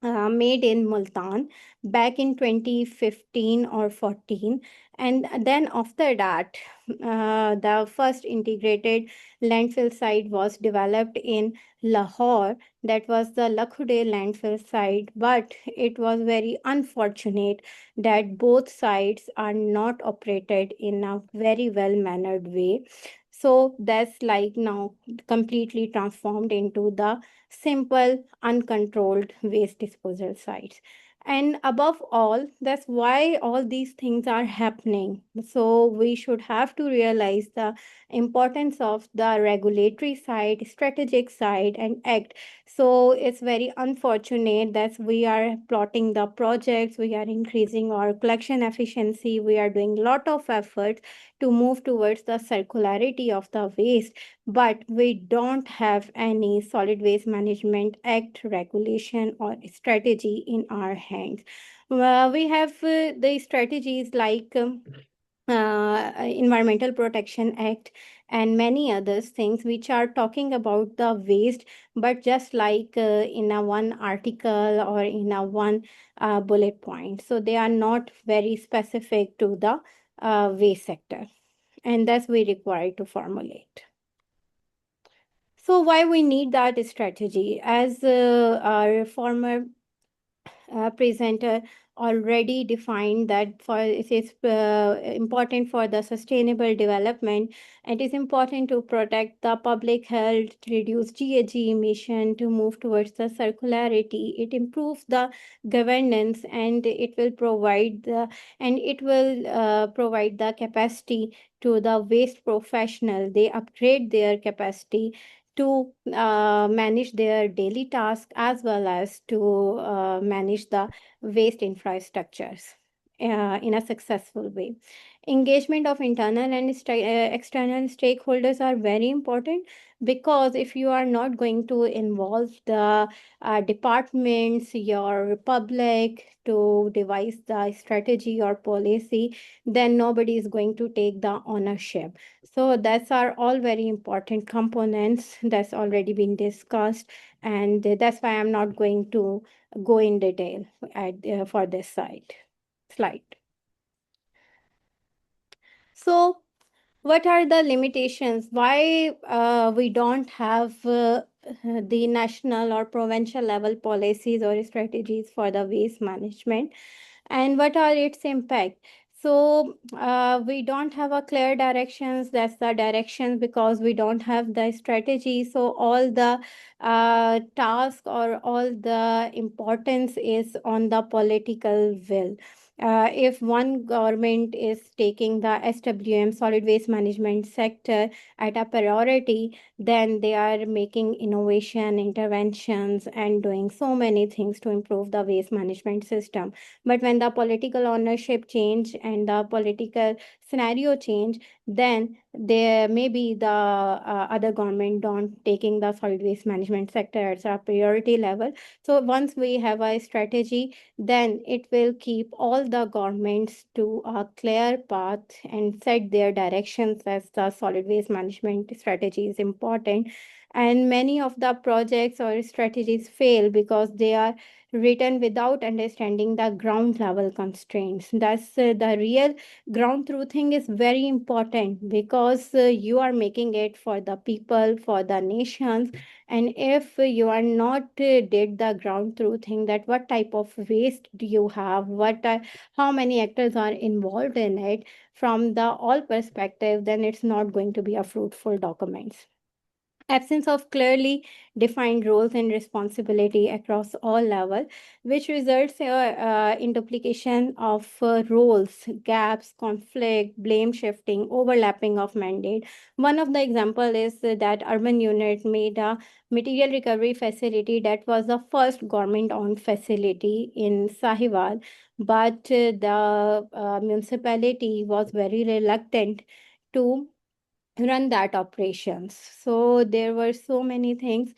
made in Multan back in 2015 or 14. And then after that, the first integrated landfill site was developed in Lahore. That was the Lakhude landfill site. But it was very unfortunate that both sites are not operated in a very well mannered way. So that's like now completely transformed into the simple, uncontrolled waste disposal sites. And above all, that's why all these things are happening. So we should have to realize the importance of the regulatory side, strategic side, and act. So it's very unfortunate that we are plotting the projects, we are increasing our collection efficiency, we are doing a lot of efforts to move towards the circularity of the waste, but we don't have any solid waste management act regulation or strategy in our hands. We have the strategies like Environmental Protection Act and many others things which are talking about the waste, but just like in a one article or in a one bullet point. So they are not very specific to the waste sector, and that's we require to formulate. So why we need that strategy? As our former presenter already defined that for it is important for the sustainable development. It is important to protect the public health, reduce GHG emission, to move towards the circularity. It improves the governance, and it will provide the capacity to the waste professional. They upgrade their capacity to manage their daily tasks as well as to manage the waste infrastructures in a successful way. Engagement of internal and external stakeholders are very important, because if you are not going to involve the departments, your public, to devise the strategy or policy, then nobody is going to take the ownership. So that's are all very important components that's already been discussed, and that's why I'm not going to go in detail for this slide. So what are the limitations? Why we don't have the national or provincial level policies or strategies for the waste management, and what are its impact? So we don't have a clear directions. That's the directions, because we don't have the strategy. So all the task or all the importance is on the political will. If one government is taking the SWM, solid waste management sector, at a priority, then they are making innovation, interventions, and doing so many things to improve the waste management system. But when the political ownership change and the political scenario change, then there may be the other government don't taking the solid waste management sector as a priority level. So once we have a strategy, then it will keep all the governments to a clear path and set their directions, as the solid waste management strategy is important. And many of the projects or strategies fail because they are written without understanding the ground level constraints. That's the real ground truthing is very important, because you are making it for the people, for the nations. And if you are not did the ground truthing, that what type of waste do you have, how many actors are involved in it from the all perspective, then it's not going to be a fruitful documents. Absence of clearly defined roles and responsibility across all levels, which results in duplication of roles, gaps, conflict, blame shifting, overlapping of mandate. One of the example is that urban unit made a material recovery facility that was the first government-owned facility in Sahiwal, but the municipality was very reluctant to run that operations. So there were so many things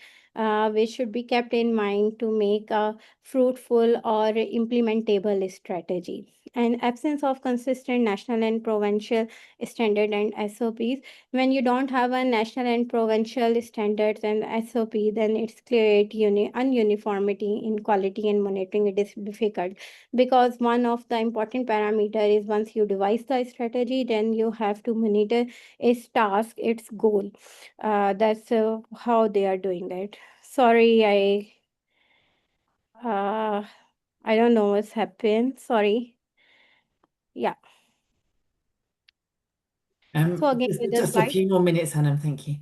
which should be kept in mind to make a fruitful or implementable strategy. And absence of consistent national and provincial standard and SOPs. When you don't have a national and provincial standards and SOP, then it's create ununiformity in quality and monitoring. It is difficult, because one of the important parameter is once you devise the strategy, then you have to monitor its task, its goal. That's how they are doing it. Sorry, I don't know what's happened. Sorry. Yeah. So again with the
Just a
slide.
few more minutes, Hannah. Thank you.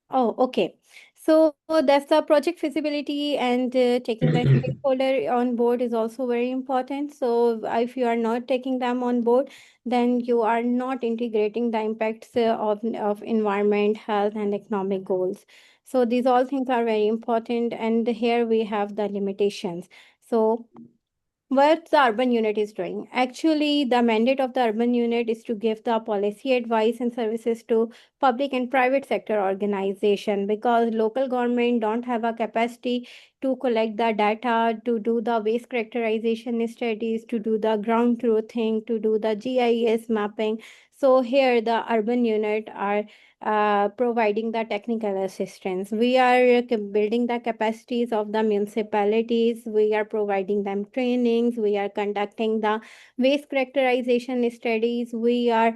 Oh, okay. So that's the project feasibility, and taking the stakeholder on board is also very important. So if you are not taking them on board, then you are not integrating the impacts of environment, health, and economic goals. So these all things are very important, and here we have the limitations. So what the urban unit is doing. Actually, the mandate of the urban unit is to give the policy advice and services to public and private sector organization, because local government don't have a capacity to collect the data, to do the waste characterization studies, to do the ground truthing, to do the GIS mapping. So here the urban unit are providing the technical assistance. We are building the capacities of the municipalities. We are providing them trainings. We are conducting the waste characterization studies. We are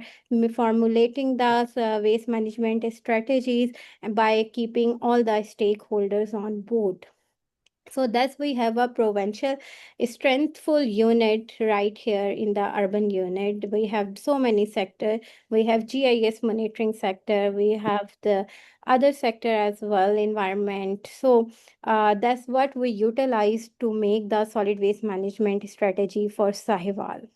formulating the waste management strategies by keeping all the stakeholders on board. So thus we have a provincial strengthful unit right here in the urban unit. We have so many sector. We have GIS monitoring sector. We have the other sector as well, environment. So that's what we utilize to make the solid waste management strategy for Sahiwal.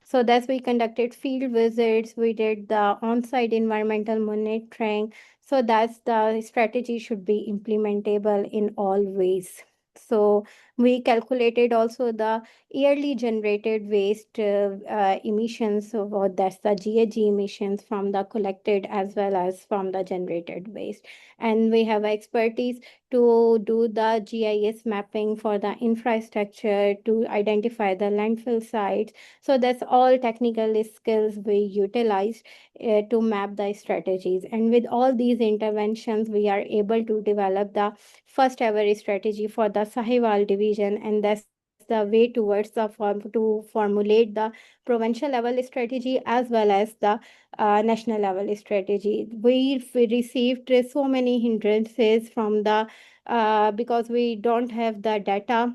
So that's we conducted field visits, we did the on-site environmental monitoring. So that's the strategy should be implementable in all ways. So we calculated also the yearly generated waste emissions. So that's the GHG emissions from the collected as well as from the generated waste. And we have expertise to do the GIS mapping for the infrastructure to identify the landfill sites. So that's all technical skills we utilized to map the strategies. And with all these interventions, we are able to develop the first ever strategy for the Sahiwal division. And that's the way towards the to formulate the provincial level strategy as well as the national level strategy. We received so many hindrances from the because we don't have the data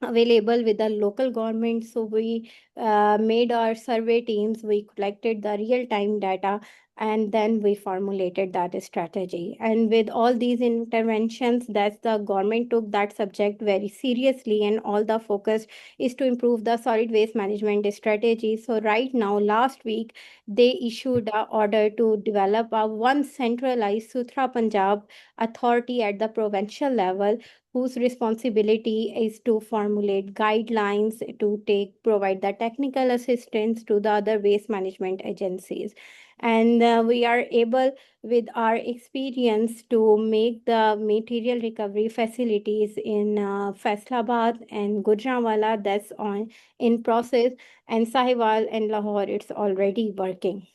available with the local government. So we made our survey teams, we collected the real time data, and then we formulated that strategy. And with all these interventions, that's the government took that subject very seriously, and all the focus is to improve the solid waste management strategy. So right now, last week, they issued a order to develop a one centralized Sutra Punjab authority at the provincial level, whose responsibility is to formulate guidelines to provide the technical assistance to the other waste management agencies. And we are able with our experience to make the material recovery facilities in Faisalabad and Gujranwala, that's on in process, and Sahiwal and Lahore, it's already working.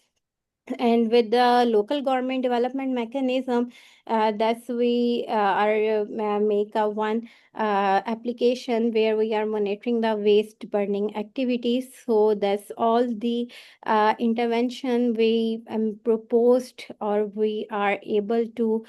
And with the local government development mechanism, that's we are make a one application where we are monitoring the waste burning activities. So that's all the intervention we proposed, or we are able to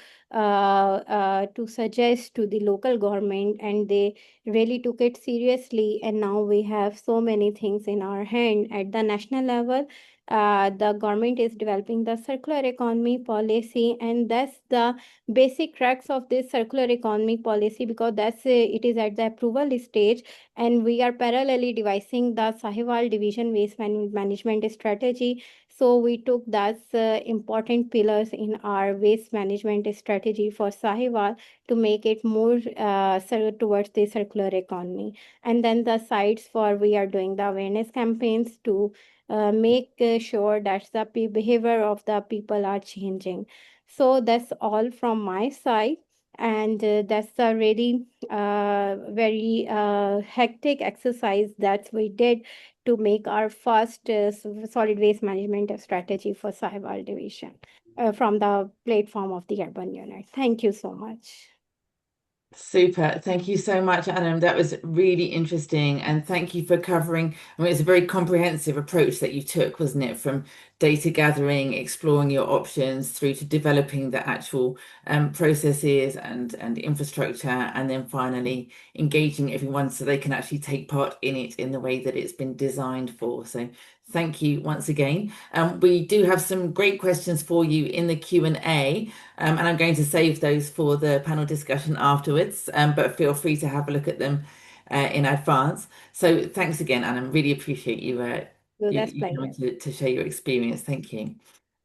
suggest to the local government, and they really took it seriously. And now we have so many things in our hand at the national level. The government is developing the circular economy policy, and that's the basic crux of this circular economy policy, because it is at the approval stage. And we are parallelly devising the Sahiwal division waste management strategy. So we took that important pillars in our waste management strategy for Sahiwal to make it more towards the circular economy. And then the sites for we are doing the awareness campaigns to make sure that the behavior of the people are changing. So that's all from my side. And that's a really very hectic exercise that we did to make our first solid waste management strategy for Sahiwal division from the platform of the urban unit. Thank you so much.
Super. Thank you so much, Adam. That was really interesting. And thank you for covering. I mean, it's a very comprehensive approach that you took, wasn't it? From data gathering, exploring your options, through to developing the actual processes and infrastructure, and then finally engaging everyone so they can actually take part in it in the way that it's been designed for. So thank you once again. We do have some great questions for you in the Q&A, and I'm going to save those for the panel discussion afterwards, but feel free to have a look at them in advance. So thanks again, Anna. Really appreciate you,
That's
you coming
pleasure.
to share your experience. Thank you.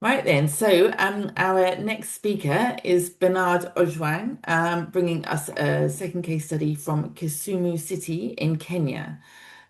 Right then, so our next speaker is Bernard Ojwang, bringing us a second case study from Kisumu City in Kenya.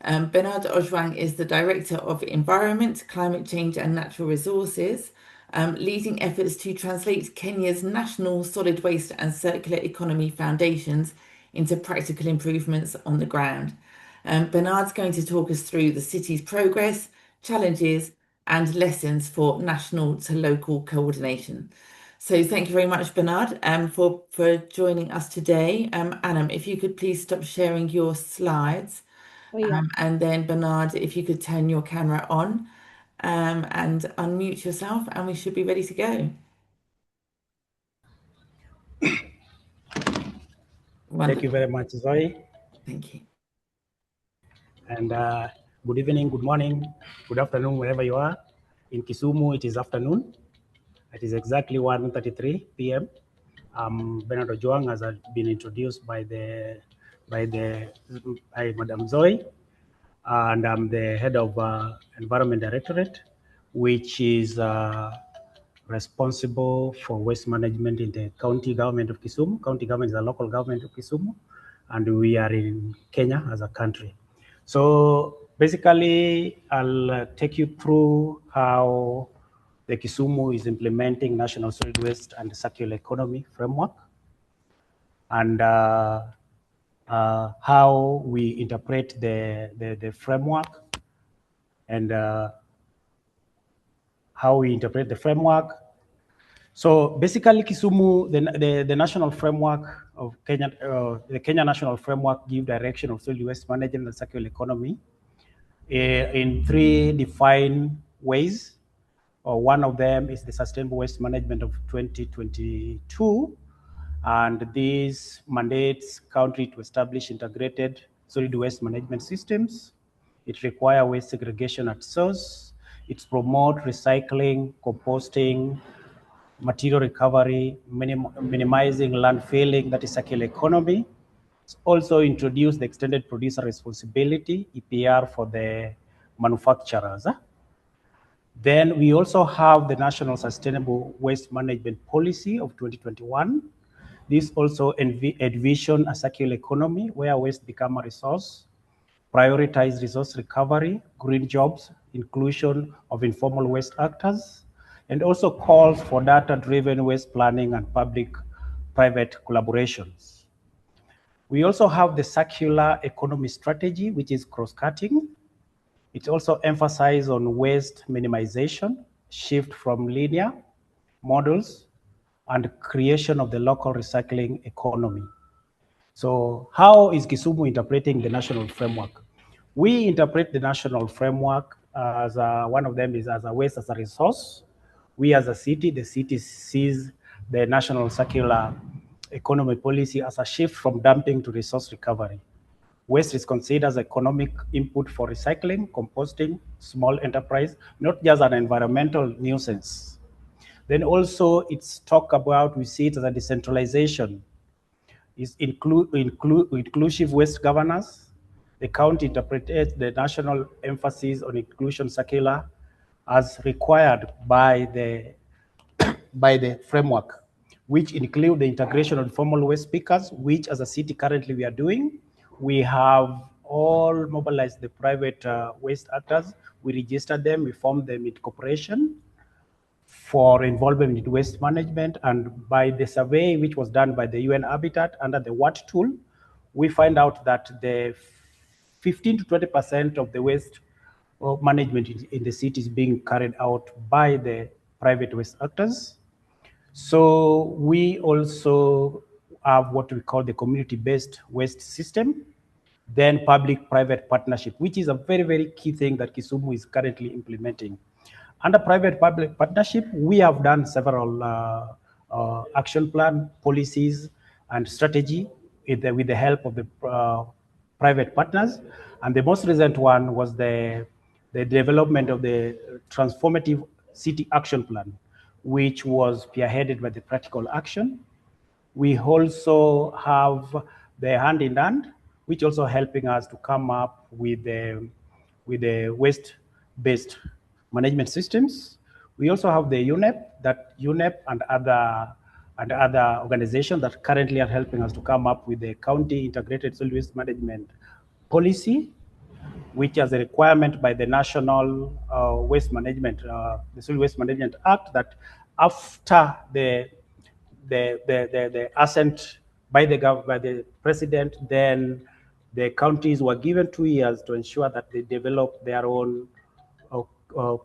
Bernard Ojwang is the Director of Environment, Climate Change and Natural Resources, leading efforts to translate Kenya's national solid waste and circular economy foundations into practical improvements on the ground. Bernard's going to talk us through the city's progress, challenges, and lessons for national to local coordination. So thank you very much, Bernard, for joining us today. Anam, if you could please stop sharing your slides.
Oh, yeah.
And then Bernard, if you could turn your camera on and unmute yourself, and we should be ready to go. Wonderful.
Thank you very much, Zoe.
Thank you.
And good evening, good morning, good afternoon, wherever you are. In Kisumu, it is afternoon. It is exactly 1:33 p.m. Bernard Ojuang has been introduced by Madam Zoe, and I'm the head of Environment Directorate, which is responsible for waste management in the county government of Kisumu. County government is the local government of Kisumu, and we are in Kenya as a country. So basically, I'll take you through how the Kisumu is implementing National Solid Waste and Circular Economy Framework, and how we interpret the framework, and how we interpret the framework. So basically, Kisumu, the national framework of Kenya, the Kenya National Framework give direction of solid waste management and circular economy in three defined ways. One of them is the Sustainable Waste Management of 2022, and this mandates country to establish integrated solid waste management systems. It requires waste segregation at source. It promotes recycling, composting, material recovery, minimizing landfilling, that is circular economy. It's also introduced the extended producer responsibility, EPR, for the manufacturers. Then we also have the National Sustainable Waste Management Policy of 2021. This also envision a circular economy where waste become a resource, prioritize resource recovery, green jobs, inclusion of informal waste actors, and also calls for data-driven waste planning and public-private collaborations. We also have the circular economy strategy, which is cross-cutting. It also emphasizes on waste minimization, shift from linear models, and creation of the local recycling economy. So how is Kisumu interpreting the national framework? We interpret the national framework as one of them is as a waste as a resource. We as a city, the city sees the national circular economy policy as a shift from dumping to resource recovery. Waste is considered as economic input for recycling, composting, small enterprise, not just an environmental nuisance. Then also it's talk about, we see it as a decentralization. Is inclusive waste governance. The county interprets the national emphasis on inclusion circular as required by the framework, which include the integration of informal waste pickers, which as a city currently we are doing. We have all mobilized the private waste actors. We registered them, we formed them into corporation for involvement in waste management. And by the survey, which was done by the UN Habitat under the WAT tool, we find out that the 15 to 20% of the waste management in the city is being carried out by the private waste actors. So we also have what we call the community-based waste system, then public-private partnership, which is a very, very key thing that Kisumu is currently implementing. Under private-public partnership, we have done several action plan, policies, and strategy with the help of the private partners. And the most recent one was the development of the transformative city action plan, which was spearheaded by the practical action. We also have the hand in hand, which also helping us to come up with the waste-based management systems. We also have the UNEP and other organizations that currently are helping us to come up with the county integrated solid waste management policy, which is a requirement by the National Waste Management, the Solid Waste Management Act, that after the assent by the president, then the counties were given 2 years to ensure that they develop their own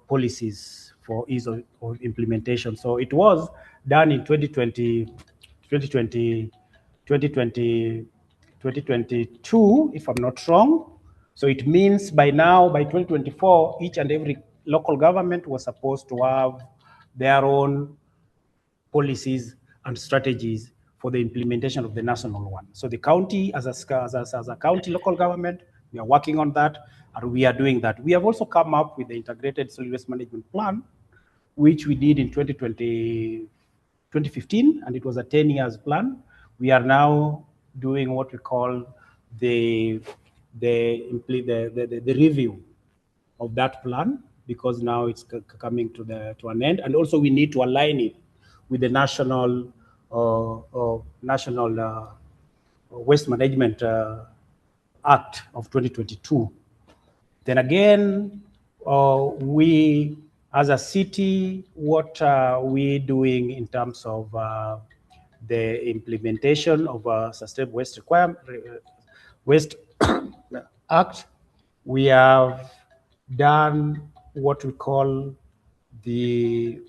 policies for ease of implementation. So it was done in 2022, if I'm not wrong. So it means by now, by 2024, each and every local government was supposed to have their own policies and strategies for the implementation of the national one. So the county, as a county local government, we are working on that, and we are doing that. We have also come up with the integrated solid waste management plan, which we did in 2015, and it was a 10 years plan. We are now doing what we call the review of that plan, because now it's coming to an end, and also we need to align it with the national waste management act of 2022. Then again, we as a city, what are we doing in terms of the implementation of sustainable waste act? We have done what we call we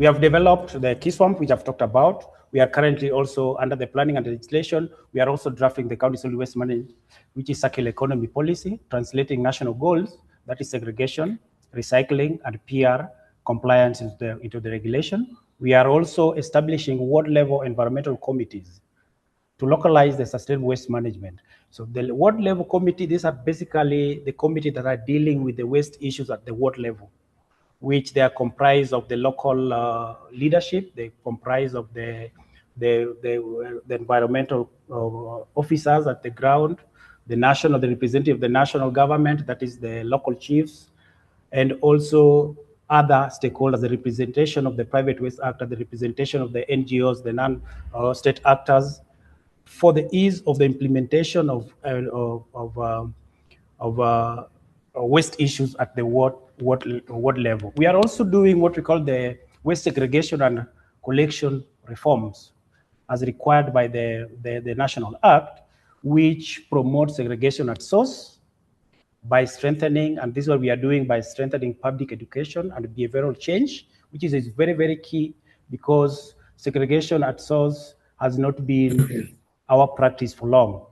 have developed the key swamp, which I've talked about. We are currently also under the planning and legislation. We are also drafting the county solid waste management, which is circular economy policy, translating national goals, that is segregation, recycling, and PR compliance into the regulation. We are also establishing ward level environmental committees to localize the sustainable waste management. So the ward level committee, these are basically the committee that are dealing with the waste issues at the ward level, which they are comprised of the local leadership, they comprise of the environmental officers at the ground, the representative of the national government, that is the local chiefs, and also other stakeholders, the representation of the private waste actor, the representation of the NGOs, the non-state actors, for the ease of the implementation of waste issues at the ward level. We are also doing what we call the waste segregation and collection reforms as required by the National Act, which promotes segregation at source by strengthening, and this is what we are doing by strengthening public education and behavioral change, which is very, very key, because segregation at source has not been our practice for long.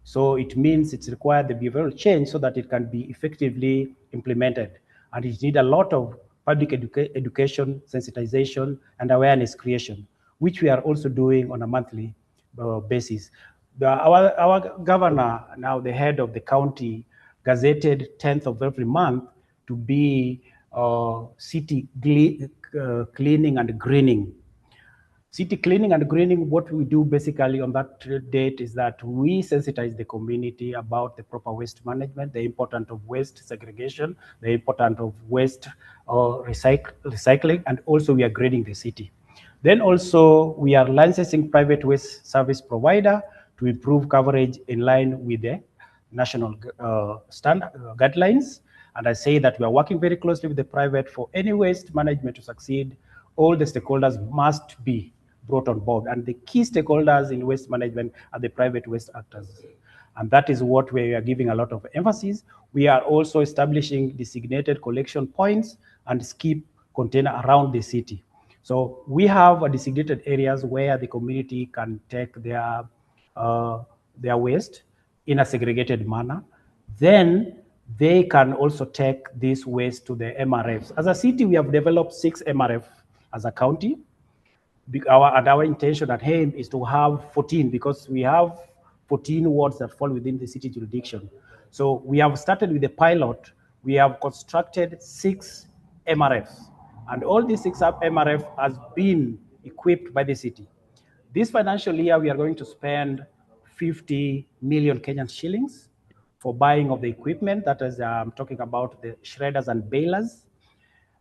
So it means it's required the behavioral change so that it can be effectively implemented. And it needs a lot of public education, sensitization, and awareness creation, which we are also doing on a monthly basis. Our governor, now the head of the county, gazetted 10th of every month to be city cleaning and greening. City cleaning and greening, what we do basically on that date is that we sensitize the community about the proper waste management, the importance of waste segregation, the importance of waste recycling, and also we are grading the city. Then also we are licensing private waste service provider to improve coverage in line with the national standard guidelines. And I say that we are working very closely with the private for any waste management to succeed. All the stakeholders must be brought on board. And the key stakeholders in waste management are the private waste actors. And that is what we are giving a lot of emphasis. We are also establishing designated collection points and skip container around the city. So we have designated areas where the community can take their waste in a segregated manner. Then they can also take this waste to the MRFs. As a city, we have developed 6 MRF as a county. Our intention at AIM is to have 14, because we have 14 wards that fall within the city jurisdiction. So we have started with the pilot. We have constructed 6 MRFs, and all these 6 MRF has been equipped by the city. This financial year, we are going to spend 50 million Kenyan shillings for buying of the equipment. That is, I'm talking about the shredders and balers.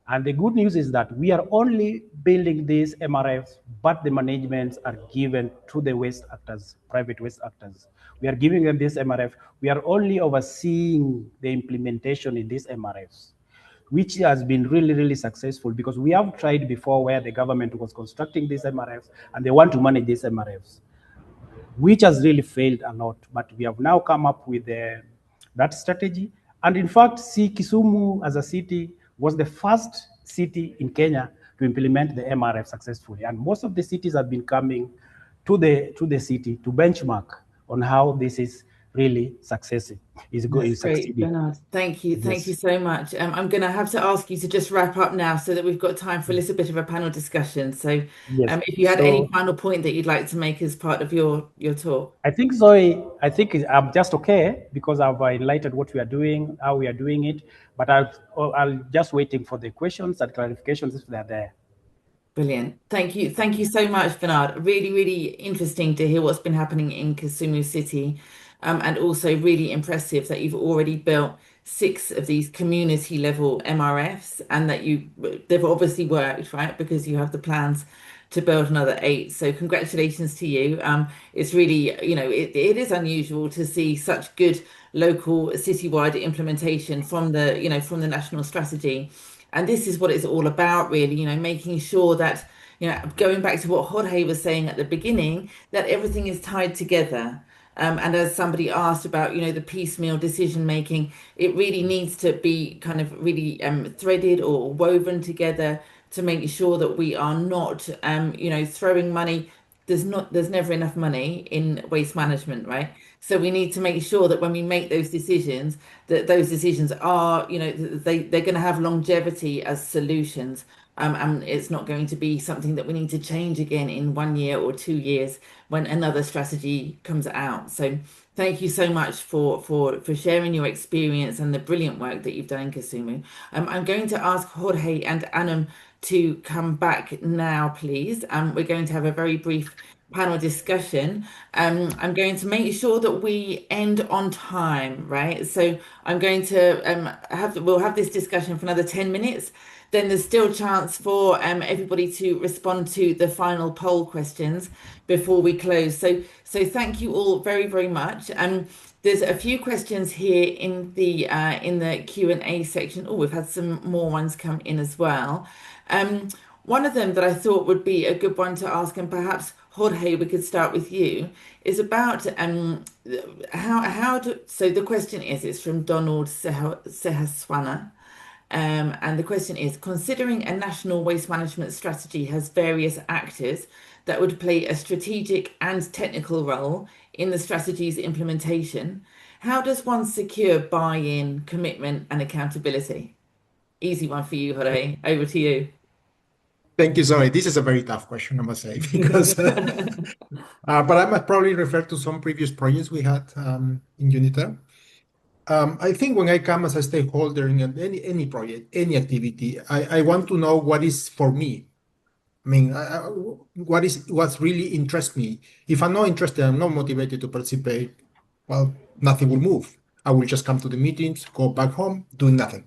And the good news is that we are only building these MRFs, but the managements are given to the waste actors, private waste actors. We are giving them this MRF. We are only overseeing the implementation in these MRFs, which has been really, really successful, because we have tried before where the government was constructing these MRFs and they want to manage these MRFs, which has really failed a lot. But we have now come up with that strategy. And in fact, Kisumu as a city was the first city in Kenya to implement the MRF successfully. And most of the cities have been coming to the city to benchmark on how this is really successing, is
That's great,
succeeding.
Bernard. Thank you. Thank you
Yes.
so much. I'm going to have to ask you to just wrap up now so that we've got time for a little bit of a panel discussion. So,
Yes.
if you had any
So
final point that you'd like to make as part of your talk.
I think, Zoe, I'm just okay because I've enlightened what we are doing, how we are doing it, but I'll just waiting for the questions and clarifications if they're there.
Brilliant. Thank you. Thank you so much, Bernard. Really, really interesting to hear what's been happening in Kisumu City. And also really impressive that you've already built 6 of these community level MRFs and that they've obviously worked, right? Because you have the plans to build another 8. So congratulations to you. It's really, it is unusual to see such good local citywide implementation from the national strategy. And this is what it's all about, really, making sure that, going back to what Jorge was saying at the beginning, that everything is tied together. And as somebody asked about, the piecemeal decision making, it really needs to be kind of really threaded or woven together to make sure that we are not, throwing money. There's never enough money in waste management, right? So we need to make sure that when we make those decisions, that those decisions are, they're going to have longevity as solutions. And it's not going to be something that we need to change again in 1 year or 2 years when another strategy comes out. So thank you so much for sharing your experience and the brilliant work that you've done in Kisumu. I'm going to ask Jorge and Anam to come back now, please. We're going to have a very brief panel discussion. I'm going to make sure that we end on time, right? So I'm going to we'll have this discussion for another 10 minutes. Then there's still chance for everybody to respond to the final poll questions before we close. So thank you all very, very much. There's a few questions here in the Q&A section. Oh, we've had some more ones come in as well. One of them that I thought would be a good one to ask, and perhaps Jorge, we could start with you, is about so the question is, it's from Donald Sehaswana. And the question is, considering a national waste management strategy has various actors that would play a strategic and technical role in the strategy's implementation, how does one secure buy-in, commitment, and accountability? Easy one for you, Jorge. Over to you.
Thank you, Zoe. This is a very tough question, I must say, because but I might probably refer to some previous projects we had in UNITA. I think when I come as a stakeholder in any project, any activity, I want to know what is for me. I mean, what's really interests me. If I'm not interested, I'm not motivated to participate, well, nothing will move. I will just come to the meetings, go back home, do nothing.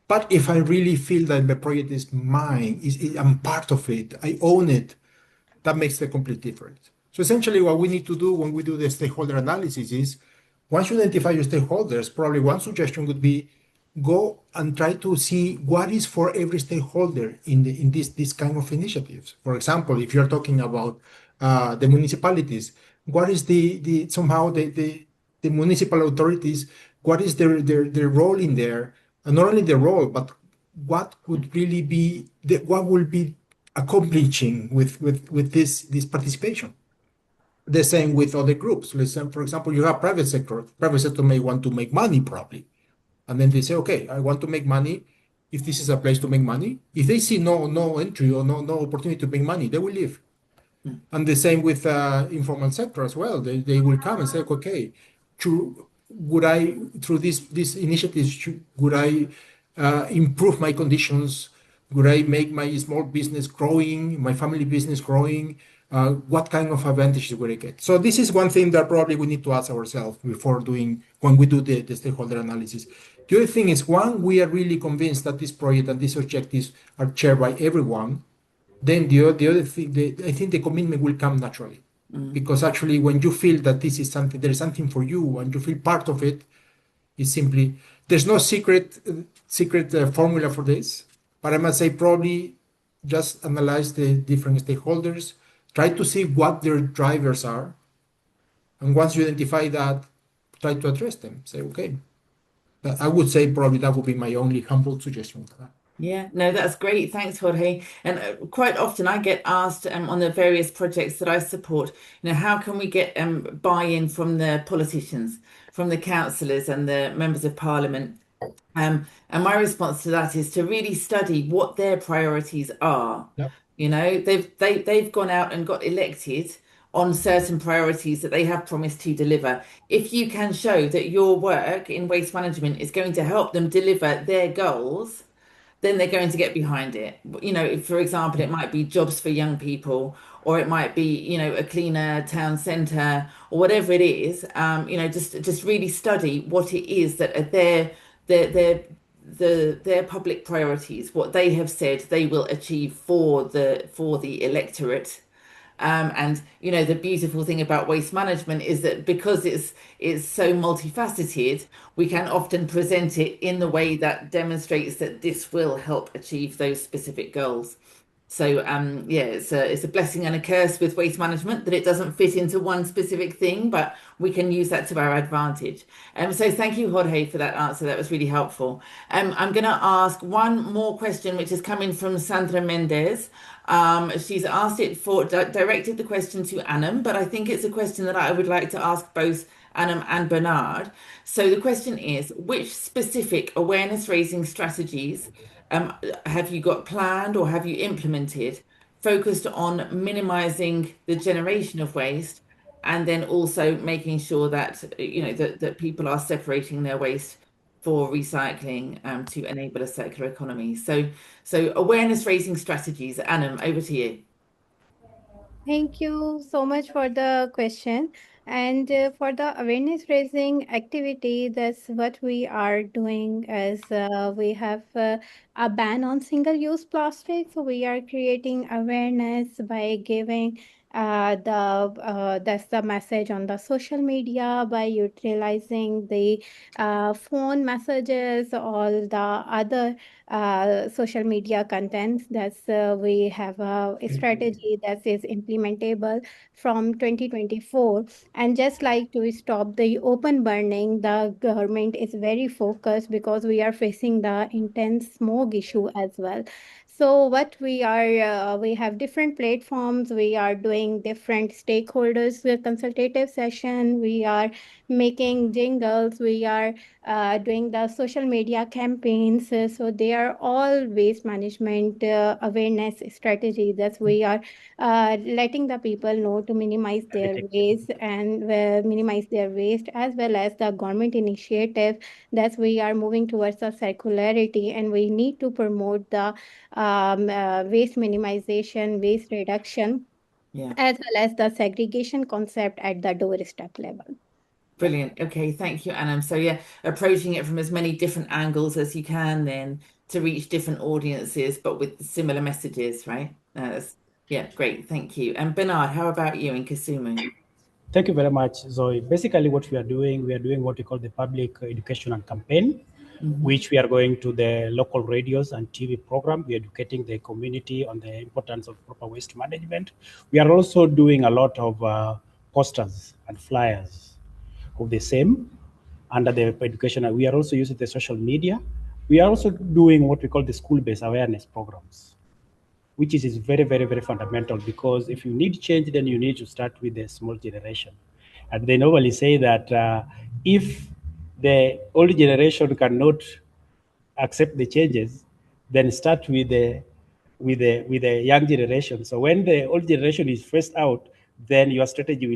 But if I really feel that the project is mine, I'm part of it, I own it, that makes a complete difference. So essentially what we need to do when we do the stakeholder analysis is, once you identify your stakeholders, probably one suggestion would be go and try to see what is for every stakeholder in this kind of initiatives. For example, if you're talking about the municipalities, what is the municipal authorities, what is their role in there? And not only the role, but what could really be what will be accomplishing with this participation. The same with other groups. Listen, for example, you have private sector. Private sector may want to make money probably. And then they say, okay, I want to make money. If this is a place to make money, if they see no entry or no opportunity to make money, they will leave. And the same with informal sector as well. They will come and say, okay, would I, through this initiative, would I improve my conditions? Would I make my small business growing, my family business growing? What kind of advantages would I get? So this is one thing that probably we need to ask ourselves when we do the stakeholder analysis. The other thing is, one, we are really convinced that this project and these objectives are shared by everyone. Then the other thing, I think the commitment will come naturally, because actually when you feel that this is something, there is something for you, and you feel part of it, it's simply, there's no secret formula for this, but I must say probably just analyze the different stakeholders, try to see what their drivers are, and once you identify that, try to address them. Say, okay, I would say probably that would be my only humble suggestion for that.
Yeah, no, that's great. Thanks, Jorge. And quite often I get asked on the various projects that I support, how can we get buy-in from the politicians, from the councillors and the members of parliament? And my response to that is to really study what their priorities are.
Yep.
They've gone out and got elected on certain priorities that they have promised to deliver. If you can show that your work in waste management is going to help them deliver their goals, then they're going to get behind it. For example, it might be jobs for young people, or it might be, a cleaner town centre, or whatever it is. Just really study what it is that are their public priorities, what they have said they will achieve for the electorate. And the beautiful thing about waste management is that because it's so multifaceted, we can often present it in the way that demonstrates that this will help achieve those specific goals. So yeah, it's a blessing and a curse with waste management that it doesn't fit into one specific thing, but we can use that to our advantage. So thank you, Jorge, for that answer. That was really helpful. I'm going to ask one more question, which is coming from Sandra Mendez. She's asked it directed the question to Anam, but I think it's a question that I would like to ask both Anam and Bernard. So the question is, which specific awareness raising strategies have you got planned or have you implemented focused on minimizing the generation of waste and then also making sure that that people are separating their waste for recycling to enable a circular economy. So awareness raising strategies. Anam, over to you.
Thank you so much for the question. And for the awareness raising activity, that's what we are doing as we have a ban on single-use plastic. So we are creating awareness by giving that's the message on the social media by utilizing the phone messages, all the other social media contents. That's we have a strategy that is implementable from 2024. And just like to stop the open burning, the government is very focused because we are facing the intense smog issue as well. So what we have different platforms. We are doing different stakeholders consultative session. We are making jingles. We are doing the social media campaigns. So they are all waste management awareness strategy that we are letting the people know to minimize their waste and minimize their waste, as well as the government initiative that we are moving towards a circularity, and we need to promote the waste minimization, waste reduction,
Yeah.
as well as the segregation concept at the doorstep level.
Brilliant. Okay, thank you, Anam. So yeah, approaching it from as many different angles as you can then to reach different audiences, but with similar messages, right? Yeah, great. Thank you. And Bernard, how about you in Kisumu?
Thank you very much, Zoe. Basically, what we are doing what we call the public education and campaign, which we are going to the local radios and TV program. We are educating the community on the importance of proper waste management. We are also doing a lot of posters and flyers of the same under the education. We are also using the social media. We are also doing what we call the school-based awareness programs, which is very, very, very fundamental, because if you need change, then you need to start with the small generation. And they normally say that if the old generation cannot accept the changes, then start with the young generation. So when the old generation is first out, then your strategy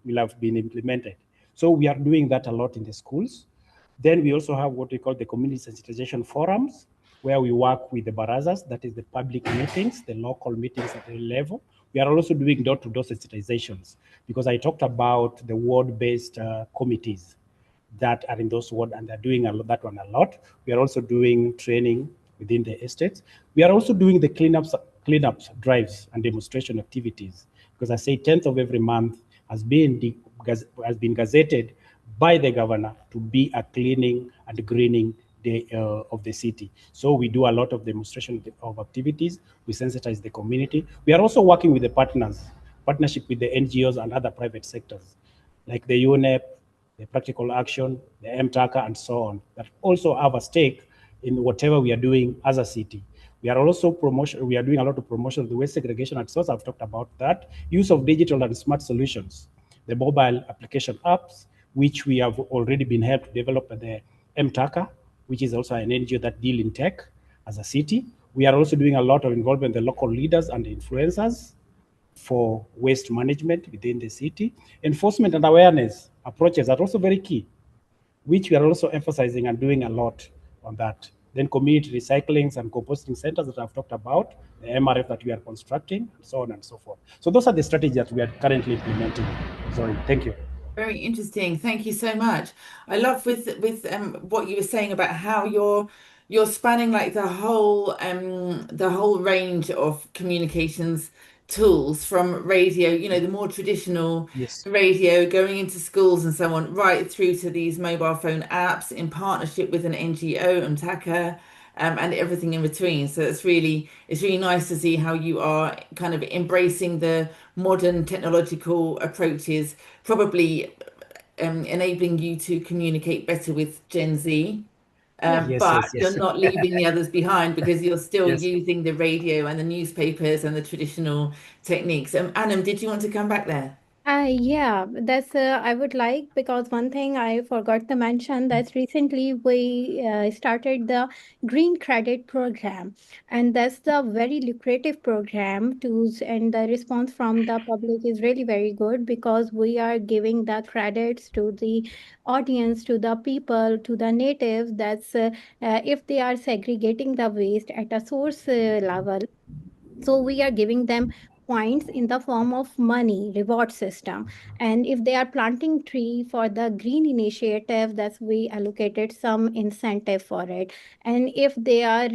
will have been implemented. So we are doing that a lot in the schools. Then we also have what we call the community sensitization forums, where we work with the barazas, that is the public meetings, the local meetings at the level. We are also doing door-to-door sensitizations, because I talked about the ward-based committees that are in those wards, and they're doing that one a lot. We are also doing training within the estates. We are also doing the cleanups drives and demonstration activities, because I say 10th of every month has been gazetted by the governor to be a cleaning and greening day of the city. So we do a lot of demonstration of activities. We sensitize the community. We are also working with the partnership with the NGOs and other private sectors, like the UNEP, the Practical Action, the MTACA, and so on, that also have a stake in whatever we are doing as a city. We are also we are doing a lot of promotion of the waste segregation at source. I've talked about that. Use of digital and smart solutions, the mobile application apps, which we have already been helped to develop at the MTACA, which is also an NGO that deal in tech as a city. We are also doing a lot of involvement in the local leaders and influencers for waste management within the city. Enforcement and awareness approaches are also very key, which we are also emphasizing and doing a lot on that. Then community recyclings and composting centers that I've talked about, the MRF that we are constructing, and so on and so forth. So those are the strategies that we are currently implementing. Sorry, thank you.
Very interesting. Thank you so much. I love with what you were saying about how you're spanning like the whole range of communications tools from radio, the more traditional
Yes.
radio going into schools and so on, right through to these mobile phone apps in partnership with an NGO and TACA, and everything in between. So it's really nice to see how you are kind of embracing the modern technological approaches, probably enabling you to communicate better with Gen Z.
Yes,
But
yes,
you're
yes.
not leaving the others behind because you're still
Yes.
using the radio and the newspapers and the traditional techniques. Anam, did you want to come back there?
Yeah, that's I would like, because one thing I forgot to mention, that recently we started the green credit program, and that's the very lucrative program tools, and the response from the public is really very good, because we are giving the credits to the audience, to the people, to the natives. That's if they are segregating the waste at a source level, so we are giving them points in the form of money reward system. And if they are planting tree for the green initiative, that's we allocated some incentive for it. And if they are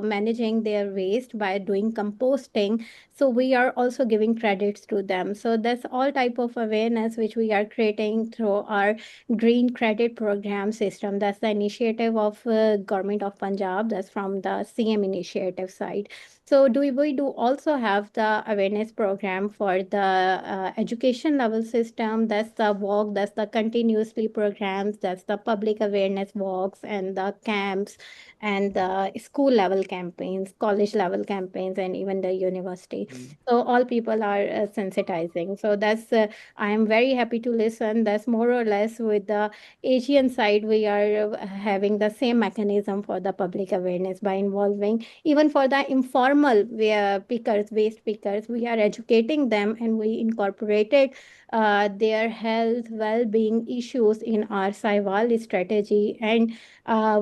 managing their waste by doing composting, so we are also giving credits to them. So that's all type of awareness which we are creating through our green credit program system. That's the initiative of government of Punjab. That's from the CM initiative side. So do we do also have the awareness program for the education level system? That's the walk, that's the continuously programs, that's the public awareness walks and the camps and the school level campaigns, college level campaigns, and even the university. So all people are sensitizing. So that's I am very happy to listen. That's more or less with the Asian side, we are having the same mechanism for the public awareness by involving even for the informal pickers, waste pickers. We are educating them, and we incorporated their health well-being issues in our Saiwal strategy, and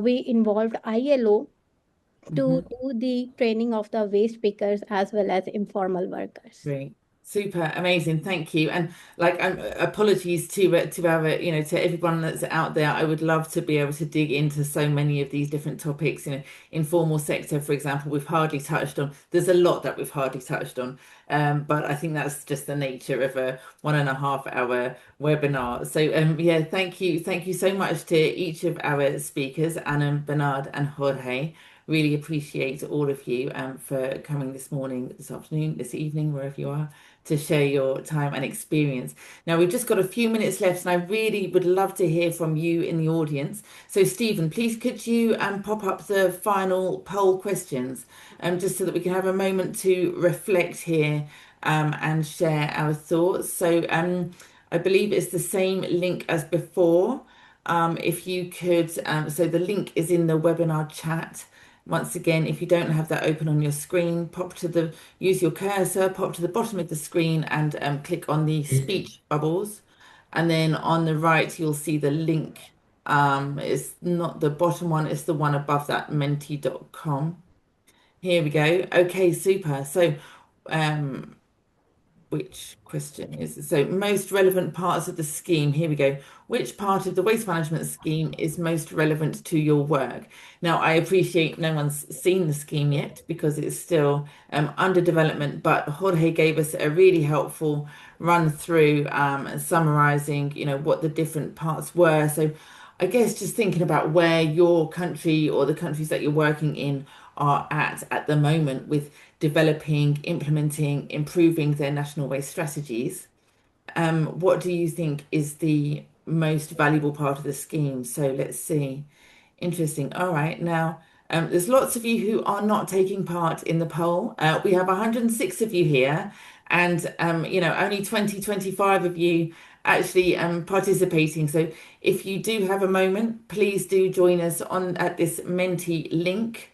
we involved ILO to
Mhm.
do the training of the waste pickers as well as informal workers.
Great. Super amazing. Thank you. And like apologies to our, to everyone that's out there. I would love to be able to dig into so many of these different topics. Informal sector, for example, we've hardly touched on. There's a lot that we've hardly touched on. But I think that's just the nature of a 1.5 hour webinar. So yeah, thank you. Thank you so much to each of our speakers, Anna, Bernard, and Jorge. Really appreciate all of you for coming this morning, this afternoon, this evening, wherever you are, to share your time and experience. Now, we've just got a few minutes left, and I really would love to hear from you in the audience. So, Stephen, please could you pop up the final poll questions, just so that we can have a moment to reflect here and share our thoughts. So, I believe it's the same link as before. If you could, so the link is in the webinar chat. Once again, if you don't have that open on your screen, use your cursor, pop to the bottom of the screen and click on the speech bubbles. And then on the right, you'll see the link. It's not the bottom one, it's the one above that, menti.com. Here we go. Okay, super. So, which question is so most relevant parts of the scheme? Here we go. Which part of the waste management scheme is most relevant to your work? Now, I appreciate no one's seen the scheme yet because it's still under development, but Jorge gave us a really helpful run through and summarizing, what the different parts were. So I guess just thinking about where your country or the countries that you're working in are at the moment with developing, implementing, improving their national waste strategies. What do you think is the most valuable part of the scheme? So let's see. Interesting. All right. Now, there's lots of you who are not taking part in the poll. We have 106 of you here, and only 25 of you actually participating. So if you do have a moment, please do join us on at this Menti link.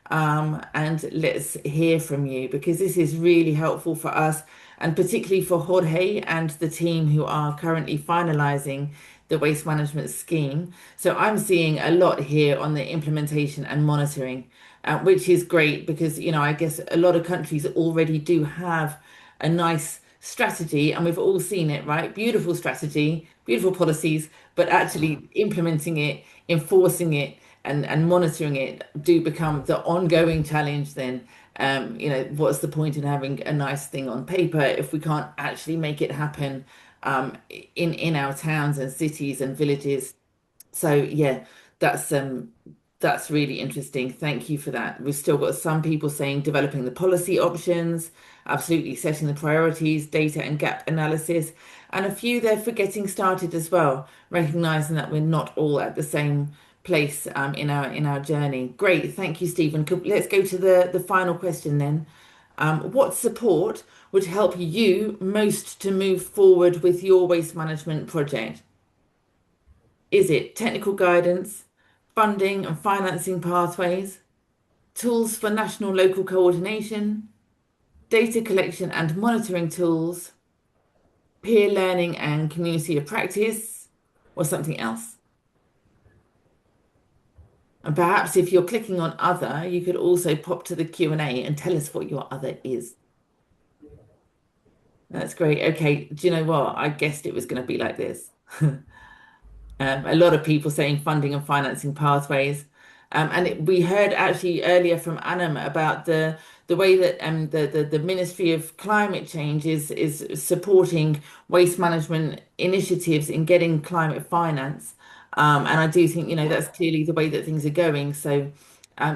And let's hear from you because this is really helpful for us and particularly for Jorge and the team who are currently finalizing the waste management scheme. So I'm seeing a lot here on the implementation and monitoring, which is great because, I guess a lot of countries already do have a nice strategy and we've all seen it, right? Beautiful strategy, beautiful policies, but actually implementing it, enforcing it, and monitoring it do become the ongoing challenge then. What's the point in having a nice thing on paper if we can't actually make it happen in our towns and cities and villages? So yeah, that's really interesting. Thank you for that. We've still got some people saying developing the policy options, absolutely setting the priorities, data and gap analysis, and a few there for getting started as well, recognizing that we're not all at the same place in our journey. Great, thank you, Stephen. Let's go to the final question then. What support would help you most to move forward with your waste management project? Is it technical guidance, funding and financing pathways, tools for national local coordination, data collection and monitoring tools, peer learning and community of practice, or something else? And perhaps if you're clicking on other, you could also pop to the Q&A and tell us what your other is. That's great. Okay, do you know what? I guessed it was going to be like this. A lot of people saying funding and financing pathways. We heard actually earlier from Anam about the way that the Ministry of Climate Change is supporting waste management initiatives in getting climate finance. And I do think, that's clearly the way that things are going. So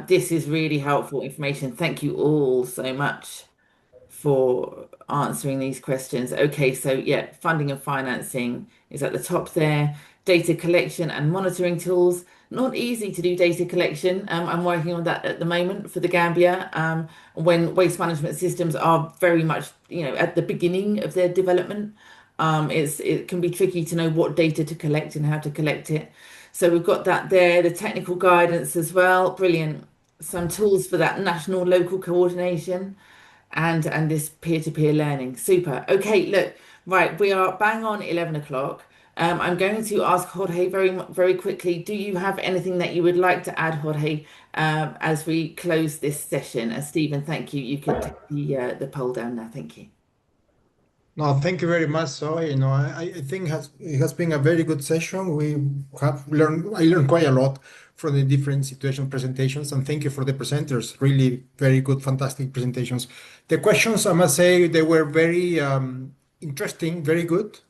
this is really helpful information. Thank you all so much for answering these questions. Okay, so yeah, funding and financing is at the top there. Data collection and monitoring tools. Not easy to do data collection. I'm working on that at the moment for the Gambia, when waste management systems are very much, at the beginning of their development. It can be tricky to know what data to collect and how to collect it. So we've got that there, the technical guidance as well. Brilliant. Some tools for that national local coordination and this peer-to-peer learning. Super. Okay, look, right, we are bang on 11 o'clock. I'm going to ask Jorge very, very quickly, do you have anything that you would like to add, Jorge, as we close this session? Stephen, thank you. You could take the poll down now. Thank you.
No, thank you very much. So, I think it has been a very good session. I learned quite a lot from the different situation presentations, and thank you for the presenters. Really very good, fantastic presentations. The questions, I must say, they were very interesting, very good.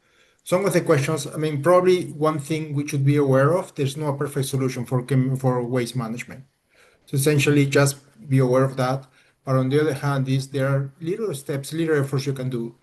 Some of the questions, probably one thing we should be aware of, there's no perfect solution for waste management. So essentially, just be aware of that. But on the other hand, there are little steps, little efforts you can do.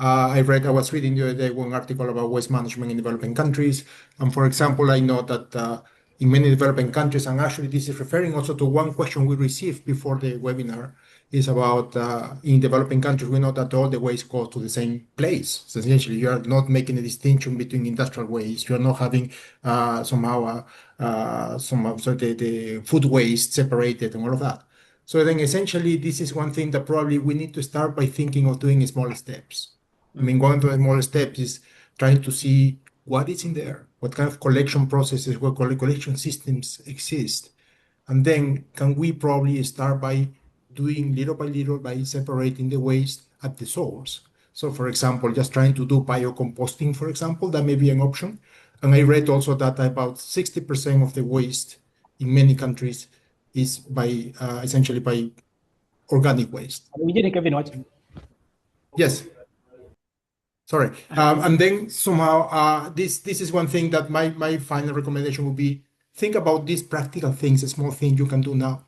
I was reading the other day one article about waste management in developing countries. And for example, I know that in many developing countries, and actually this is referring also to one question we received before the webinar, is about in developing countries, we know that all the waste goes to the same place. So essentially, you are not making a distinction between industrial waste. You are not having somehow the food waste separated and all of that. So then essentially, this is one thing that probably we need to start by thinking of doing small steps. One of the small steps is trying to see what is in there, what kind of collection processes, what collection systems exist. And then can we probably start by doing little by little by separating the waste at the source. So for example, just trying to do biocomposting, for example, that may be an option. And I read also that about 60% of the waste in many countries is essentially by organic waste. Yes. Sorry. And then somehow this is one thing that my final recommendation would be think about these practical things, a small thing you can do now.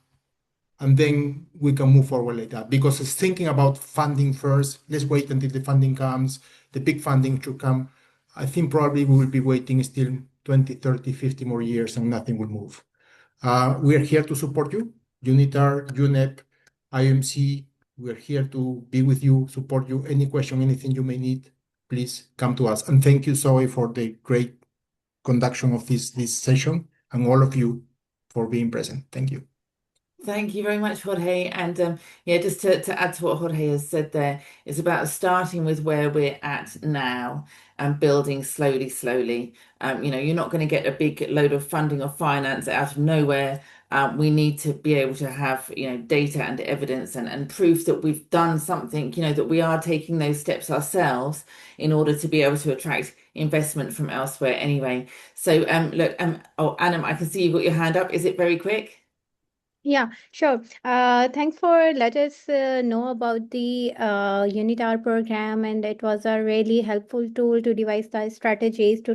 And then we can move forward like that. Because it's thinking about funding first. Let's wait until the funding comes. The big funding should come. I think probably we will be waiting still 20, 30, 50 more years and nothing will move. We are here to support you. UNITAR, UNEP, IOMC, we are here to be with you, support you. Any question, anything you may need, please come to us. And thank you, Zoe, for the great conduction of this session, and all of you for being present. Thank you.
Thank you very much, Jorge. And yeah, just to add to what Jorge has said there, it's about starting with where we're at now and building slowly, slowly. You're not going to get a big load of funding or finance out of nowhere. We need to be able to have, data and evidence and proof that we've done something, that we are taking those steps ourselves in order to be able to attract investment from elsewhere anyway. So look, oh, Anam, I can see you've got your hand up. Is it very quick?
Yeah, sure. Thanks for let us know about the UNITAR program, and it was a really helpful tool to devise the strategies to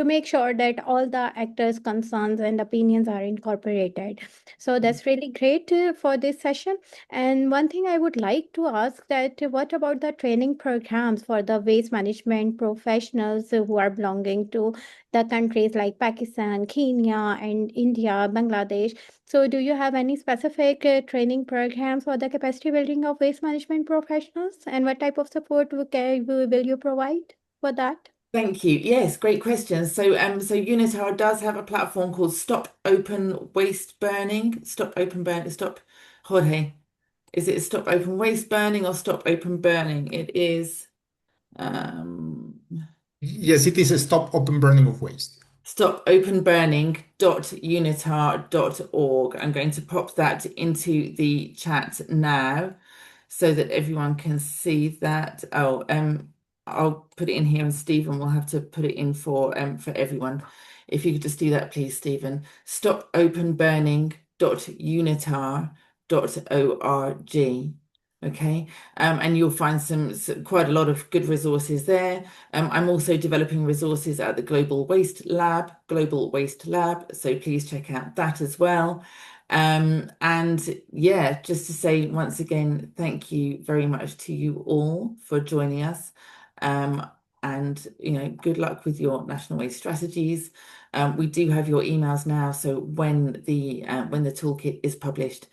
make sure that all the actors' concerns and opinions are incorporated. So that's really great for this session. And one thing I would like to ask that what about the training programs for the waste management professionals who are belonging to the countries like Pakistan, Kenya, and India, Bangladesh? So, do you have any specific training programs for the capacity building of waste management professionals? And what type of support will you provide for that?
Thank you. Yes, great question. So Unitar does have a platform called Stop Open Waste Burning. Stop Open Burning. Stop, Jorge. Is it Stop Open Waste Burning or Stop Open Burning? It is um,
Yes, it is a stop open burning of waste.
stopopenburning.unitar.org. I'm going to pop that into the chat now so that everyone can see that. Oh, I'll put it in here, and Stephen will have to put it in for everyone. If you could just do that, please, Stephen. stopopenburning.unitar.org. Okay, and you'll find quite a lot of good resources there. I'm also developing resources at the Global Waste Lab, so please check out that as well. And yeah, just to say once again, thank you very much to you all for joining us. And good luck with your national waste strategies. We do have your emails now, so when the toolkit is published,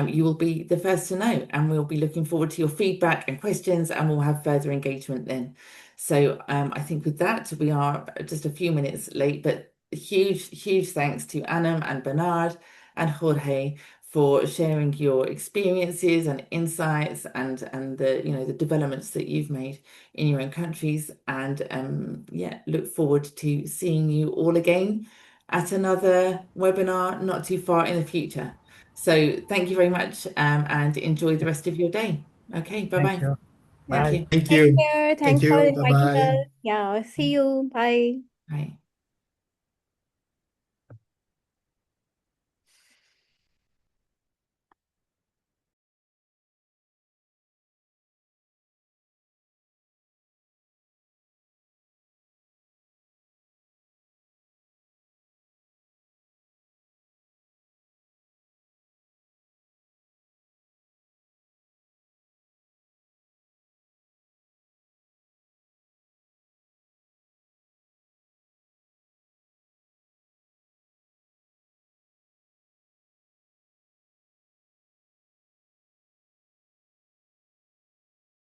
you will be the first to know, and we'll be looking forward to your feedback and questions, and we'll have further engagement then. So I think with that, we are just a few minutes late, but huge thanks to Anam and Bernard and Jorge for sharing your experiences and insights and the developments that you've made in your own countries. And yeah, look forward to seeing you all again at another webinar not too far in the future. So thank you very much, and enjoy the rest of your day. Okay, bye-bye.
Thank you.
Thank
Bye.
you.
Thank
Take
you.
care.
Thank
Thanks for
you.
inviting
Bye-bye.
us. Yeah, see you. Bye.
Bye.